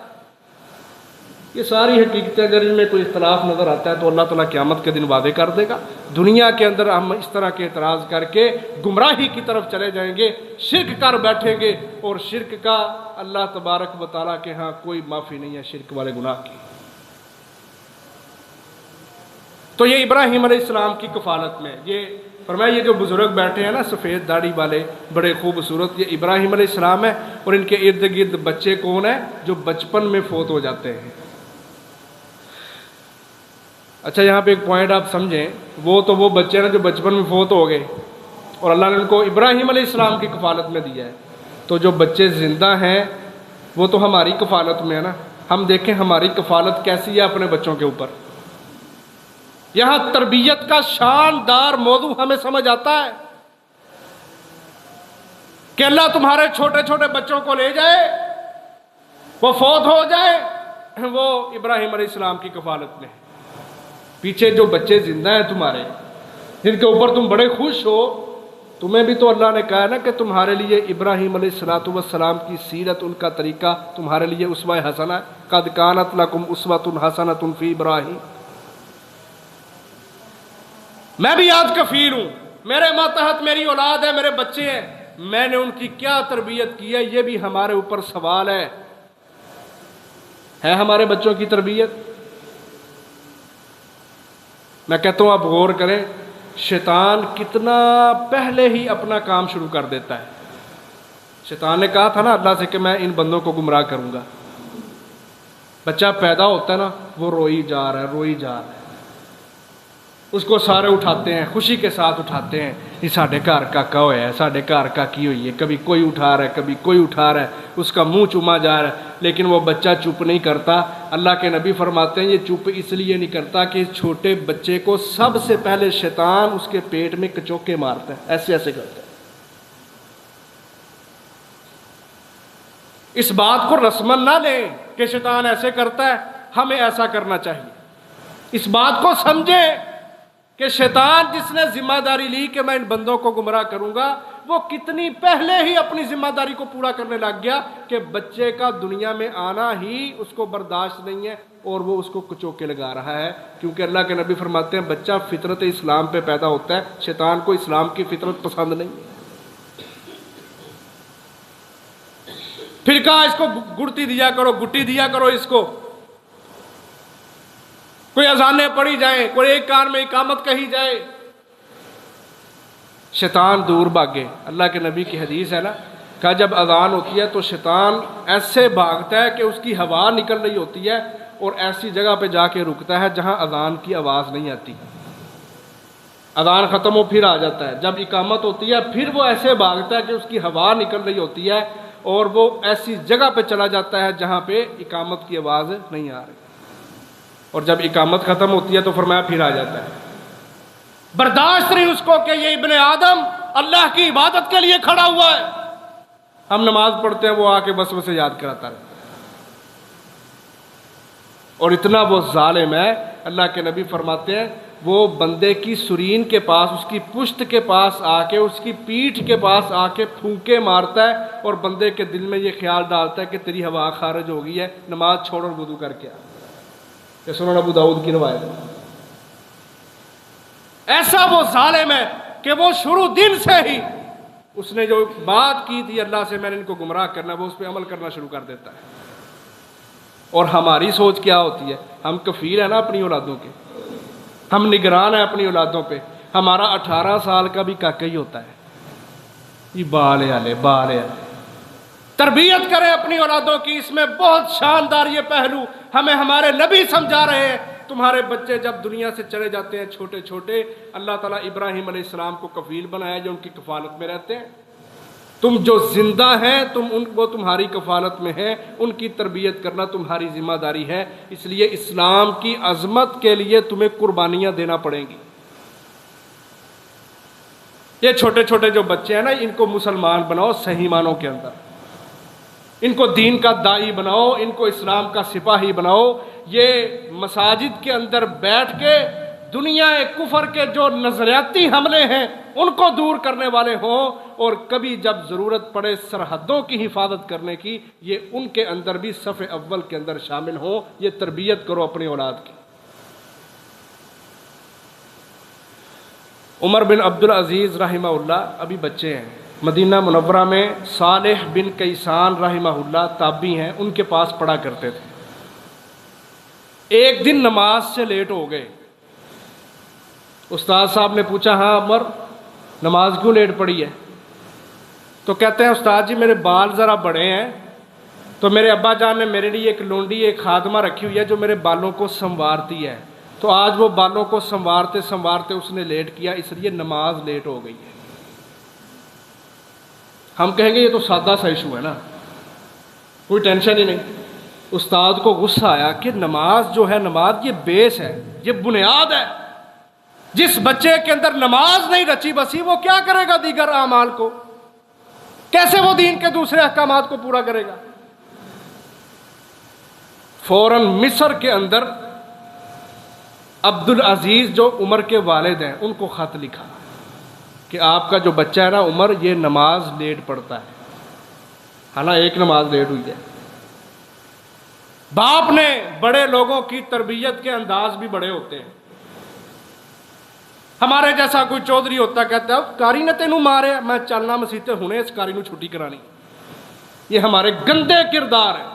یہ ساری حقیقتیں اگر ان میں کوئی اختلاف نظر آتا ہے تو اللہ تعالیٰ قیامت کے دن واضح کر دے گا۔ دنیا کے اندر ہم اس طرح کے اعتراض کر کے گمراہی کی طرف چلے جائیں گے، شرک کر بیٹھیں گے، اور شرک کا اللہ تبارک و تعالیٰ کے ہاں کوئی معافی نہیں ہے شرک والے گناہ کی۔ تو یہ ابراہیم علیہ السلام کی کفالت میں یہ فرمایا، یہ جو بزرگ بیٹھے ہیں نا سفید داڑھی والے بڑے خوبصورت، یہ ابراہیم علیہ السلام ہے، اور ان کے ارد گرد بچے کون ہیں؟ جو بچپن میں فوت ہو جاتے ہیں۔ اچھا یہاں پہ ایک پوائنٹ آپ سمجھیں، وہ تو وہ بچے ہیں جو بچپن میں فوت ہو گئے اور اللہ نے ان کو ابراہیم علیہ السلام کی کفالت میں دیا ہے، تو جو بچے زندہ ہیں وہ تو ہماری کفالت میں ہے نا۔ ہم دیکھیں ہماری کفالت کیسی ہے اپنے بچوں کے اوپر۔ یہاں تربیت کا شاندار موضوع ہمیں سمجھ آتا ہے کہ اللہ تمہارے چھوٹے چھوٹے بچوں کو لے جائے، وہ فوت ہو جائے، وہ ابراہیم علیہ السلام کی کفالت میں۔ پیچھے جو بچے زندہ ہیں تمہارے، جن کے اوپر تم بڑے خوش ہو، تمہیں بھی تو اللہ نے کہا نا کہ تمہارے لیے ابراہیم علیہ السلام کی سیرت، ان کا طریقہ تمہارے لیے اسوہ حسنہ ہے۔ قد کانت لکم اسوۃ حسنۃ فی ابراہیم۔ میں بھی آج کفیل ہوں، میرے ماتحت میری اولاد ہے، میرے بچے ہیں، میں نے ان کی کیا تربیت کی ہے، یہ بھی ہمارے اوپر سوال ہے ہمارے بچوں کی تربیت؟ میں کہتا ہوں آپ غور کریں، شیطان کتنا پہلے ہی اپنا کام شروع کر دیتا ہے۔ شیطان نے کہا تھا نا اللہ سے کہ میں ان بندوں کو گمراہ کروں گا۔ بچہ پیدا ہوتا ہے نا، وہ روئی جا رہا ہے، روئی جا رہا ہے، اس کو سارے اٹھاتے ہیں، خوشی کے ساتھ اٹھاتے ہیں، یہ ساڈے گھر کا کیا ہوا ہے، ساڈے گھر کا کی ہوئی ہے، کبھی کوئی اٹھا رہا ہے، کبھی کوئی اٹھا رہا ہے، اس کا منہ چوما جا رہا ہے، لیکن وہ بچہ چپ نہیں کرتا۔ اللہ کے نبی فرماتے ہیں یہ چپ اس لیے نہیں کرتا کہ اس چھوٹے بچے کو سب سے پہلے شیطان اس کے پیٹ میں کچوکے مارتا ہے، ایسے ایسے کرتا ہے۔ اس بات کو رسمن نہ لیں کہ شیطان ایسے کرتا ہے، ہمیں ایسا کرنا چاہیے۔ اس بات کو سمجھیں کہ شیطان جس نے ذمہ داری لی کہ میں ان بندوں کو گمراہ کروں گا، وہ کتنی پہلے ہی اپنی ذمہ داری کو پورا کرنے لگ گیا کہ بچے کا دنیا میں آنا ہی اس کو برداشت نہیں ہے، اور وہ اس کو کچوکے لگا رہا ہے، کیونکہ اللہ کے نبی فرماتے ہیں بچہ فطرت اسلام پہ پیدا ہوتا ہے، شیطان کو اسلام کی فطرت پسند نہیں ہے۔ پھر کہا اس کو گڑتی دیا کرو، گٹی دیا کرو اس کو، کوئی اذانیں پڑھی جائیں، کوئی ایک کان میں اقامت کہی جائے۔ شیطان دور بھاگے۔ اللہ کے نبی کی حدیث ہے نا، کہا جب اذان ہوتی ہے تو شیطان ایسے بھاگتا ہے کہ اس کی ہوا نکل رہی ہوتی ہے اور ایسی جگہ پہ جا کے رکتا ہے جہاں اذان کی آواز نہیں آتی۔ اذان ختم ہو پھر آ جاتا ہے، جب اقامت ہوتی ہے پھر وہ ایسے بھاگتا ہے کہ اس کی ہوا نکل رہی ہوتی ہے اور وہ ایسی جگہ پہ چلا جاتا ہے جہاں پہ اقامت کی آواز نہیں آ رہی، اور جب اقامت ختم ہوتی ہے تو فرمایا پھر آ جاتا ہے۔ برداشت نہیں اس کو کہ یہ ابن آدم اللہ کی عبادت کے لیے کھڑا ہوا ہے۔ ہم نماز پڑھتے ہیں، وہ آ کے بس اسے یاد کراتا ہے، اور اتنا وہ ظالم ہے۔ اللہ کے نبی فرماتے ہیں وہ بندے کی سرین کے پاس، اس کی پشت کے پاس آ کے، اس کی پیٹھ کے پاس آ کے پھونکے مارتا ہے، اور بندے کے دل میں یہ خیال ڈالتا ہے کہ تیری ہوا خارج ہو گئی ہے، نماز چھوڑ اور وضو کر کے آ۔ یہ سنن ابو داؤد کی روایت ہے۔ ایسا وہ ظالم ہے کہ وہ شروع دن سے ہی اس نے جو بات کی تھی اللہ سے میں نے ان کو گمراہ کرنا، وہ اس پہ عمل کرنا شروع کر دیتا ہے۔ اور ہماری سوچ کیا ہوتی ہے؟ ہم کفیل ہیں نا اپنی اولادوں کے، ہم نگران ہیں اپنی اولادوں پہ۔ ہمارا 18 سال کا بھی کاکا ہی ہوتا ہے، یہ بالے والے بالے والے۔ تربیت کریں اپنی اولادوں کی، اس میں بہت شاندار یہ پہلو ہمیں ہمارے نبی سمجھا رہے ہیں۔ تمہارے بچے جب دنیا سے چلے جاتے ہیں چھوٹے چھوٹے، اللہ تعالیٰ ابراہیم علیہ السلام کو کفیل بنایا جو ان کی کفالت میں رہتے ہیں۔ تم جو زندہ ہیں وہ تمہاری کفالت میں ہیں، ان کی تربیت کرنا تمہاری ذمہ داری ہے۔ اس لیے اسلام کی عظمت کے لیے تمہیں قربانیاں دینا پڑیں گی۔ یہ چھوٹے چھوٹے جو بچے ہیں نا، ان کو مسلمان بناؤ صحیح معنوں کے اندر، ان کو دین کا داعی بناؤ، ان کو اسلام کا سپاہی بناؤ۔ یہ مساجد کے اندر بیٹھ کے دنیا کفر کے جو نظریاتی حملے ہیں ان کو دور کرنے والے ہوں، اور کبھی جب ضرورت پڑے سرحدوں کی حفاظت کرنے کی، یہ ان کے اندر بھی صف اول کے اندر شامل ہوں۔ یہ تربیت کرو اپنی اولاد کی۔ عمر بن عبدالعزیز رحمہ اللہ ابھی بچے ہیں، مدینہ منورہ میں صالح بن کیسان رحمہ اللہ تابعی ہیں، ان کے پاس پڑھا کرتے تھے۔ ایک دن نماز سے لیٹ ہو گئے۔ استاد صاحب نے پوچھا، ہاں عمر نماز کیوں لیٹ پڑی ہے؟ تو کہتے ہیں استاد جی میرے بال ذرا بڑے ہیں، تو میرے ابا جان نے میرے لیے ایک لونڈی، ایک خادمہ رکھی ہوئی ہے جو میرے بالوں کو سنوارتی ہے، تو آج وہ بالوں کو سنوارتے سنوارتے اس نے لیٹ کیا، اس لیے نماز لیٹ ہو گئی ہے۔ ہم کہیں گے یہ تو سادہ سا ایشو ہے نا، کوئی ٹینشن ہی نہیں۔ استاد کو غصہ آیا کہ نماز جو ہے، نماز یہ بیس ہے، یہ بنیاد ہے۔ جس بچے کے اندر نماز نہیں رچی بسی، وہ کیا کرے گا دیگر اعمال کو؟ کیسے وہ دین کے دوسرے احکامات کو پورا کرے گا؟ فوراً مصر کے اندر عبدالعزیز جو عمر کے والد ہیں ان کو خط لکھا کہ آپ کا جو بچہ ہے نا عمر، یہ نماز لیٹ پڑھتا ہے۔ حالانکہ ایک نماز لیٹ ہوئی ہے۔ باپ نے بڑے لوگوں کی تربیت کے انداز بھی بڑے ہوتے ہیں۔ ہمارے جیسا کوئی چودھری ہوتا کہتا ہے کاری نے تینوں مارے، میں چلنا مسیتے ہونے اس کاری نو چھٹی کرانی۔ یہ ہمارے گندے کردار ہیں۔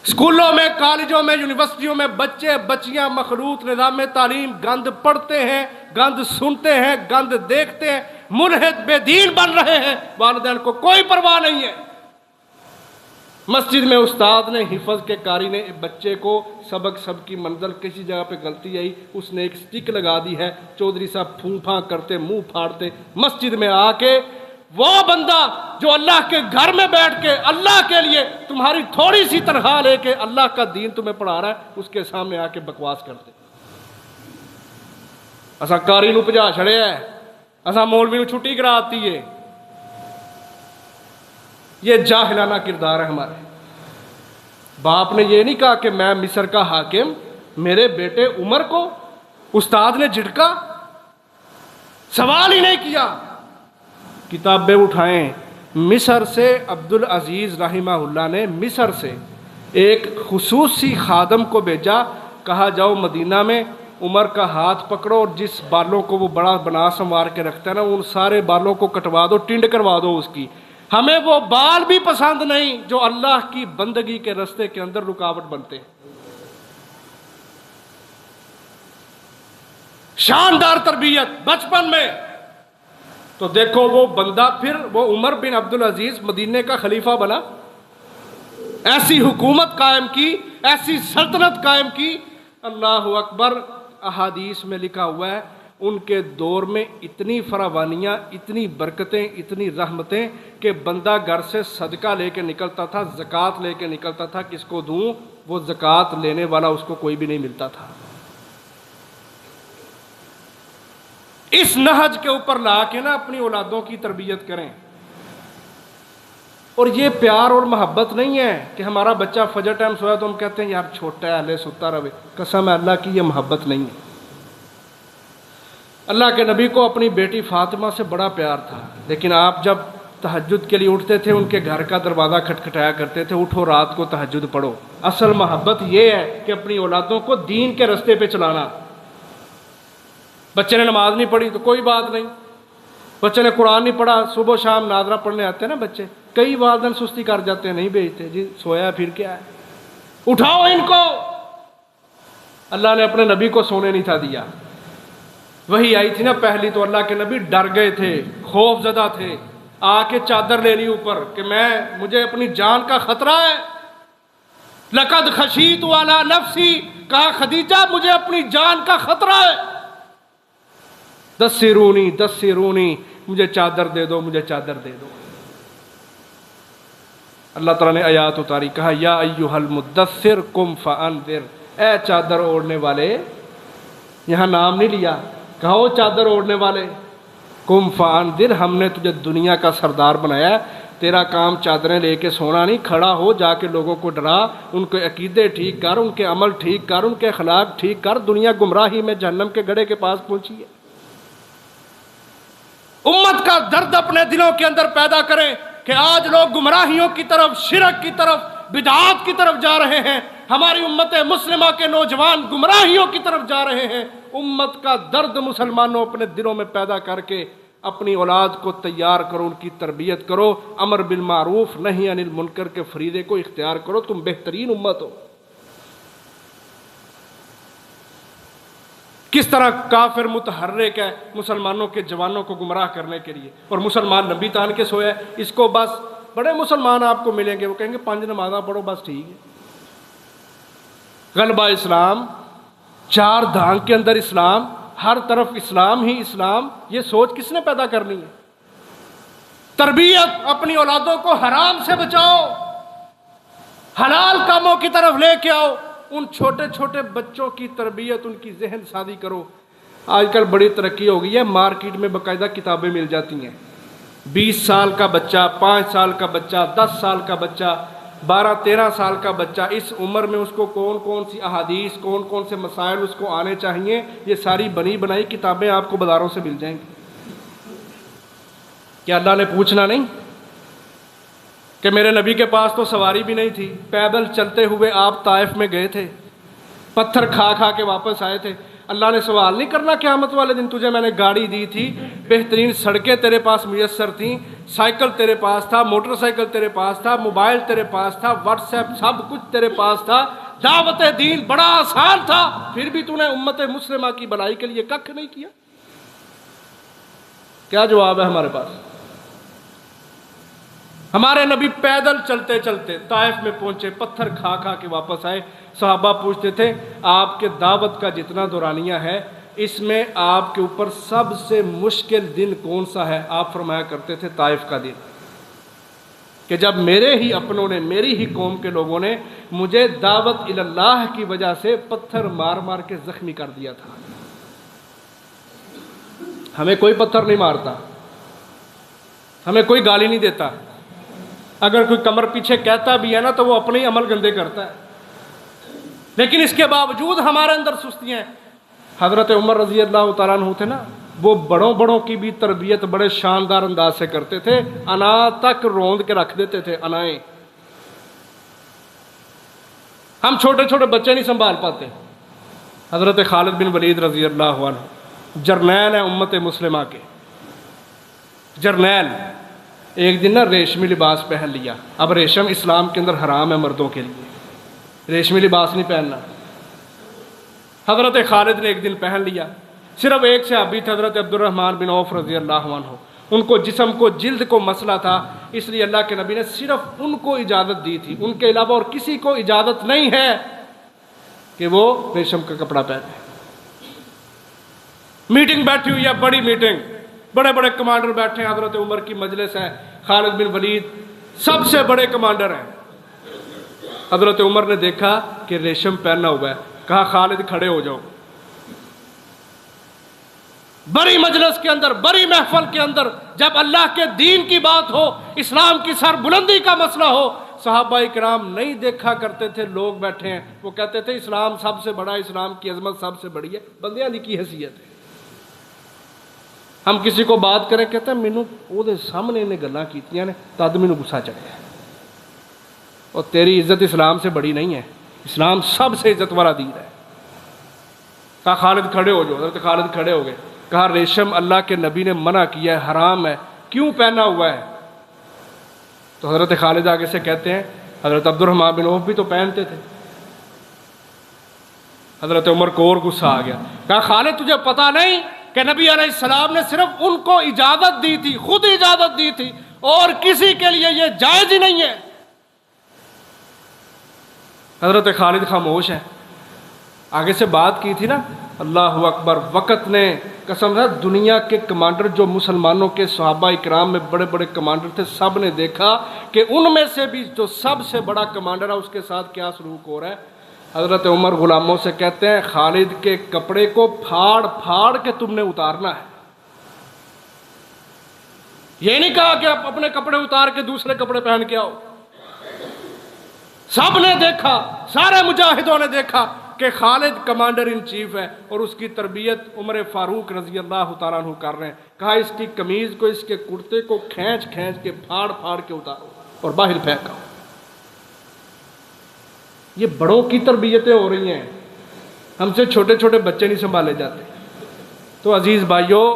اسکولوں میں، کالجوں میں، یونیورسٹیوں میں بچے بچیاں مخلوط نظام تعلیم گند پڑھتے ہیں، گند سنتے ہیں، گند دیکھتے ہیں، ملحد بے دین بن رہے ہیں، والدین کو کوئی پرواہ نہیں ہے۔ مسجد میں استاد نے، حفظ کے قاری نے بچے کو سبق سب کی منزل، کسی جگہ پہ غلطی آئی اس نے ایک سٹک لگا دی ہے، چودھری صاحب پھوں پھاں کرتے، منہ پھاڑتے، مسجد میں آ کے وہ بندہ جو اللہ کے گھر میں بیٹھ کے اللہ کے لیے تمہاری تھوڑی سی تنخواہ لے کے اللہ کا دین تمہیں پڑھا رہا ہے، اس کے سامنے آ کے بکواس کرتے۔ اسا قاری نو بھجا چھڑیا ہے، اسا مولوی نو چھٹی کراتی ہے۔ یہ جاہلانہ کردار ہے ہمارے۔ باپ نے یہ نہیں کہا کہ میں مصر کا حاکم، میرے بیٹے عمر کو استاد نے جھٹکا، سوال ہی نہیں کیا۔ کتابیں اٹھائیں، مصر سے عبدالعزیز رحمہ اللہ نے مصر سے ایک خصوصی خادم کو بھیجا، کہا جاؤ مدینہ میں عمر کا ہاتھ پکڑو اور جس بالوں کو وہ بڑا بنا سنوار کے رکھتا ہے نا، ان سارے بالوں کو کٹوا دو، ٹنڈ کروا دو اس کی۔ ہمیں وہ بال بھی پسند نہیں جو اللہ کی بندگی کے رستے کے اندر رکاوٹ بنتے ہیں۔ شاندار تربیت بچپن میں۔ تو دیکھو وہ بندہ، پھر وہ عمر بن عبدالعزیز مدینے کا خلیفہ بنا، ایسی حکومت قائم کی، ایسی سلطنت قائم کی، اللہ اکبر۔ احادیث میں لکھا ہوا ہے ان کے دور میں اتنی فراوانیاں، اتنی برکتیں، اتنی رحمتیں کہ بندہ گھر سے صدقہ لے کے نکلتا تھا، زکوٰۃ لے کے نکلتا تھا، کس کو دوں؟ وہ زکوٰۃ لینے والا اس کو کوئی بھی نہیں ملتا تھا۔ اس نہج کے اوپر لا کے نا اپنی اولادوں کی تربیت کریں۔ اور یہ پیار اور محبت نہیں ہے کہ ہمارا بچہ فجر ٹائم سویا تو ہم کہتے ہیں یار چھوٹا ہے ہلے ستا رہے۔ قسم ہے اللہ کی، یہ محبت نہیں ہے۔ اللہ کے نبی کو اپنی بیٹی فاطمہ سے بڑا پیار تھا، لیکن آپ جب تہجد کے لیے اٹھتے تھے ان کے گھر کا دروازہ کھٹکھٹایا کرتے تھے، اٹھو رات کو تہجد پڑھو۔ اصل محبت یہ ہے کہ اپنی اولادوں کو دین کے رستے پہ چلانا۔ بچے نے نماز نہیں پڑھی تو کوئی بات نہیں، بچے نے قرآن نہیں پڑھا، صبح شام ناظرہ پڑھنے آتے ہیں نا بچے، کئی والدین سستی کر جاتے ہیں، نہیں بھیجتے، جی سویا پھر کیا ہے، اٹھاؤ ان کو۔ اللہ نے اپنے نبی کو سونے نہیں تھا دیا۔ وہی آئی تھی نا پہلی تو اللہ کے نبی ڈر گئے تھے، خوف زدہ تھے، آ کے چادر لے لی اوپر کہ مجھے اپنی جان کا خطرہ ہے۔ لقد خشیت علی نفسی، کہا خدیجہ مجھے اپنی جان کا خطرہ ہے۔ دسرونی دسرونی، مجھے چادر دے دو، مجھے چادر دے دو۔ اللہ تعالیٰ نے آیات اتاری، کہا یا ایھا المدثر قم فانذر، اے چادر اوڑھنے والے، یہاں نام نہیں لیا، کہا وہ چادر اوڑھنے والے، قم فانذر، ہم نے تجھے دنیا کا سردار بنایا ہے، تیرا کام چادریں لے کے سونا نہیں، کھڑا ہو جا کے لوگوں کو ڈرا، ان کے عقیدے ٹھیک کر، ان کے عمل ٹھیک کر، ان کے اخلاق ٹھیک کر، دنیا گمراہی میں جہنم کے گڑھے کے پاس پہنچی ہے۔ امت کا درد اپنے دلوں کے اندر پیدا کریں کہ آج لوگ گمراہیوں کی طرف، شرک کی طرف، بدعات کی طرف جا رہے ہیں، ہماری امت مسلمہ کے نوجوان گمراہیوں کی طرف جا رہے ہیں۔ امت کا درد مسلمانوں اپنے دلوں میں پیدا کر کے اپنی اولاد کو تیار کرو، ان کی تربیت کرو، امر بالمعروف نہی عن المنکر کے فریضے کو اختیار کرو، تم بہترین امت ہو۔ کس طرح کافر متحرک ہے مسلمانوں کے جوانوں کو گمراہ کرنے کے لیے، اور مسلمان نبی تان کے سویا ہے، اس کو بس بڑے مسلمان آپ کو ملیں گے وہ کہیں گے 5 نمازاں پڑھو بس ٹھیک ہے۔ غلبہ اسلام، 4 دھام کے اندر اسلام، ہر طرف اسلام ہی اسلام، یہ سوچ کس نے پیدا کرنی ہے؟ تربیت، اپنی اولادوں کو حرام سے بچاؤ، حلال کاموں کی طرف لے کے آؤ، ان چھوٹے چھوٹے بچوں کی تربیت، ان کی ذہن سازی کرو۔ آج کل بڑی ترقی ہو گئی ہے، مارکیٹ میں باقاعدہ کتابیں مل جاتی ہیں، 20 سال کا بچہ، 5 سال کا بچہ، 10 سال کا بچہ، 12-13 سال کا بچہ، اس عمر میں اس کو کون کون سی احادیث، کون کون سے مسائل اس کو آنے چاہیے، یہ ساری بنی بنائی کتابیں آپ کو بازاروں سے مل جائیں گی۔ کیا اللہ نے پوچھنا نہیں کہ میرے نبی کے پاس تو سواری بھی نہیں تھی، پیدل چلتے ہوئے آپ طائف میں گئے تھے، پتھر کھا کھا کے واپس آئے تھے، اللہ نے سوال نہیں کرنا قیامت والے دن، تجھے میں نے گاڑی دی تھی، بہترین سڑکیں تیرے پاس میسر تھیں، سائیکل تیرے پاس تھا، موٹر سائیکل تیرے پاس تھا، موبائل تیرے پاس تھا، واٹس ایپ سب کچھ تیرے پاس تھا، دعوت دین بڑا آسان تھا، پھر بھی تو نے امت مسلمہ کی بھلائی کے لیے ککھ نہیں کیا۔ کیا جواب ہے ہمارے پاس؟ ہمارے نبی پیدل چلتے چلتے طائف میں پہنچے، پتھر کھا کھا کے واپس آئے، صحابہ پوچھتے تھے آپ کے دعوت کا جتنا دورانیہ ہے اس میں آپ کے اوپر سب سے مشکل دن کون سا ہے؟ آپ فرمایا کرتے تھے طائف کا دن، کہ جب میرے ہی اپنوں نے، میری ہی قوم کے لوگوں نے مجھے دعوت اللہ کی وجہ سے پتھر مار مار کے زخمی کر دیا تھا۔ ہمیں کوئی پتھر نہیں مارتا، ہمیں کوئی گالی نہیں دیتا، اگر کوئی کمر پیچھے کہتا بھی ہے نا تو وہ اپنے ہی عمل گندے کرتا ہے، لیکن اس کے باوجود ہمارے اندر سستیاں ہیں۔ حضرت عمر رضی اللہ تعالیٰ عنہ تھے نا، وہ بڑوں کی بھی تربیت بڑے شاندار انداز سے کرتے تھے، انا تک روند کے رکھ دیتے تھے، انائیں۔ ہم چھوٹے چھوٹے بچے نہیں سنبھال پاتے۔ حضرت خالد بن ولید رضی اللہ عنہ جرنیل ہیں امت مسلمہ کے، جرنیل، ایک دن نا ریشمی لباس پہن لیا۔ اب ریشم اسلام کے اندر حرام ہے مردوں کے لیے، ریشمی لباس نہیں پہننا۔ حضرت خالد نے ایک دن پہن لیا، صرف ایک صحابی تھے حضرت عبد الرحمن بن عوف رضی اللہ عنہ، ان کو جسم کو، جلد کو مسئلہ تھا، اس لیے اللہ کے نبی نے صرف ان کو اجازت دی تھی، ان کے علاوہ اور کسی کو اجازت نہیں ہے کہ وہ ریشم کا کپڑا پہنے۔ میٹنگ بیٹھی ہوئی ہے، بڑی میٹنگ، بڑے بڑے کمانڈر بیٹھے ہیں، حضرت عمر کی مجلس ہے، خالد بن ولید سب سے بڑے کمانڈر ہیں۔ حضرت عمر نے دیکھا کہ ریشم پہنا ہوا ہے، کہا خالد کھڑے ہو جاؤ۔ بڑی مجلس کے اندر، بڑی محفل کے اندر جب اللہ کے دین کی بات ہو، اسلام کی سر بلندی کا مسئلہ ہو، صحابہ کرام نہیں دیکھا کرتے تھے لوگ بیٹھے ہیں، وہ کہتے تھے اسلام سب سے بڑا، اسلام کی عظمت سب سے بڑی ہے، بندیاں دی کی حیثیت ہے۔ ہم کسی کو بات کریں، کہتے ہیں مینوں او دے سامنے انہیں گلاں کیتیاں نے تد مینوں غصہ چڑھیا، اور تیری عزت اسلام سے بڑی نہیں ہے، اسلام سب سے عزت والا دین ہے۔ کہا خالد کھڑے ہو جاؤ، حضرت خالد کھڑے ہو گئے، کہا ریشم اللہ کے نبی نے منع کیا ہے، حرام ہے، کیوں پہنا ہوا ہے؟ تو حضرت خالد آگے سے کہتے ہیں حضرت عبد الرحمن بن عوف بھی تو پہنتے تھے۔ حضرت عمر کو اور غصہ آ گیا، کہا خالد تجھے پتا نہیں کہ نبی علیہ السلام نے صرف ان کو اجازت دی تھی، خود اجازت دی تھی، اور کسی کے لیے یہ جائز ہی نہیں ہے۔ حضرت خالد خاموش ہے۔ آگے سے بات کی تھی نا، اللہ اکبر، وقت نے قسم ہے دنیا کے کمانڈر جو مسلمانوں کے صحابہ اکرام میں بڑے بڑے کمانڈر تھے، سب نے دیکھا کہ ان میں سے بھی جو سب سے بڑا کمانڈر ہے اس کے ساتھ کیا سلوک ہو رہا ہے۔ حضرت عمر غلاموں سے کہتے ہیں خالد کے کپڑے کو پھاڑ پھاڑ کے تم نے اتارنا ہے۔ یہ نہیں کہا کہ آپ اپنے کپڑے اتار کے دوسرے کپڑے پہن کے آؤ۔ سب نے دیکھا، سارے مجاہدوں نے دیکھا کہ خالد کمانڈر ان چیف ہے اور اس کی تربیت عمر فاروق رضی اللہ تعالیٰ عنہ کر رہے ہیں۔ کہا اس کی قمیض کو، اس کے کرتے کو کھینچ کھینچ کے پھاڑ پھاڑ کے اتارو اور باہر پھینکاؤ۔ یہ بڑوں کی تربیتیں ہو رہی ہیں، ہم سے چھوٹے چھوٹے بچے نہیں سنبھالے جاتے۔ تو عزیز بھائیوں،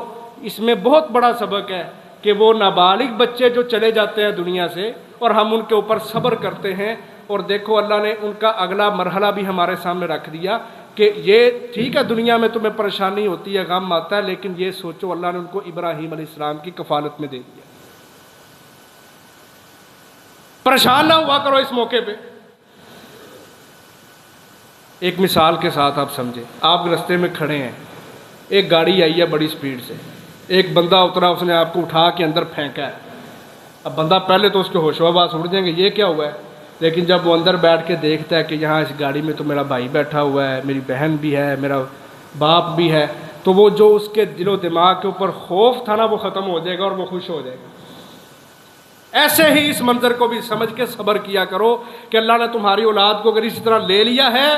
اس میں بہت بڑا سبق ہے کہ وہ نابالغ بچے جو چلے جاتے ہیں دنیا سے اور ہم ان کے اوپر صبر کرتے ہیں، اور دیکھو اللہ نے ان کا اگلا مرحلہ بھی ہمارے سامنے رکھ دیا کہ یہ ٹھیک ہے دنیا میں تمہیں پریشانی ہوتی ہے، غم آتا ہے، لیکن یہ سوچو اللہ نے ان کو ابراہیم علیہ السلام کی کفالت میں دے دیا۔ پریشان نہ ہوا کرو اس موقع پہ۔ ایک مثال کے ساتھ آپ سمجھیں، آپ رستے میں کھڑے ہیں، ایک گاڑی آئی ہے بڑی سپیڈ سے، ایک بندہ اترا، اس نے آپ کو اٹھا کے اندر پھینکا ہے۔ اب بندہ پہلے تو اس کے ہوش و حواس اڑ جائیں گے، یہ کیا ہوا ہے، لیکن جب وہ اندر بیٹھ کے دیکھتا ہے کہ یہاں اس گاڑی میں تو میرا بھائی بیٹھا ہوا ہے، میری بہن بھی ہے، میرا باپ بھی ہے، تو وہ جو اس کے دل و دماغ کے اوپر خوف تھا نا وہ ختم ہو جائے گا اور وہ خوش ہو جائے گا۔ ایسے ہی اس منظر کو بھی سمجھ کے صبر کیا کرو کہ اللہ نے تمہاری اولاد کو اگر اسی طرح لے لیا ہے،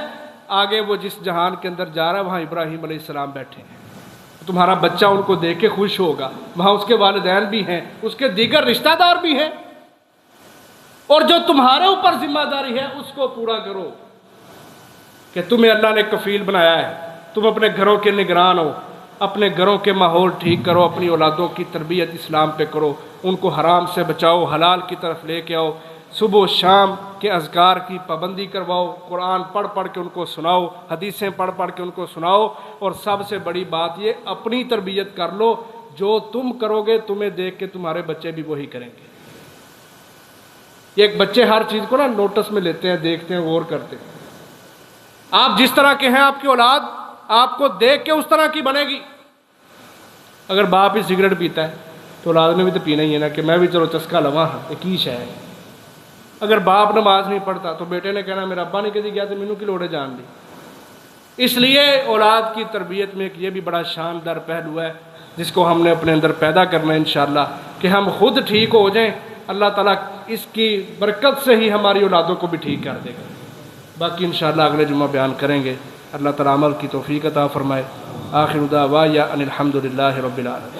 آگے وہ جس جہان کے اندر جا رہا ہے وہاں ابراہیم علیہ السلام بیٹھے ہیں، تمہارا بچہ ان کو دیکھ کے خوش ہوگا، وہاں اس کے والدین بھی ہیں، اس کے دیگر رشتہ دار بھی ہیں، اور جو تمہارے اوپر ذمہ داری ہے اس کو پورا کرو کہ تمہیں اللہ نے کفیل بنایا ہے، تم اپنے گھروں کے نگران ہو، اپنے گھروں کے ماحول ٹھیک کرو، اپنی اولادوں کی تربیت اسلام پہ کرو، ان کو حرام سے بچاؤ، حلال کی طرف لے کے آؤ، صبح و شام کے اذکار کی پابندی کرواؤ، قرآن پڑھ پڑھ کے ان کو سناؤ، حدیثیں پڑھ پڑھ کے ان کو سناؤ، اور سب سے بڑی بات یہ اپنی تربیت کر لو، جو تم کرو گے تمہیں دیکھ کے تمہارے بچے بھی وہی کریں گے۔ یہ ایک بچے ہر چیز کو نا نوٹس میں لیتے ہیں، دیکھتے ہیں، غور کرتے ہیں۔ آپ جس طرح کے ہیں آپ کی اولاد آپ کو دیکھ کے اس طرح کی بنے گی۔ اگر باپ ہی سگریٹ پیتا ہے تو اولاد نے بھی تو پینا ہی ہے نا، کہ میں بھی چلو چسکا لواں ہاں ایک ہی شے ہے۔ اگر باپ نماز نہیں پڑھتا تو بیٹے نے کہنا میرا ابا نہیں کدی گیا تو مینوں کی لوڑ ہے جان دی۔ اس لیے اولاد کی تربیت میں ایک یہ بھی بڑا شاندار پہلو ہے جس کو ہم نے اپنے اندر پیدا کرنا ہے انشاءاللہ، کہ ہم خود ٹھیک ہو جائیں، اللہ تعالیٰ اس کی برکت سے ہی ہماری اولادوں کو بھی ٹھیک کر دے گا۔ باقی انشاءاللہ اگلے جمعہ بیان کریں گے۔ اللہ تعالیٰ عمل کی توفیق عطا فرمائے۔ آخر دعوانا ان الحمد للہ رب العالمین۔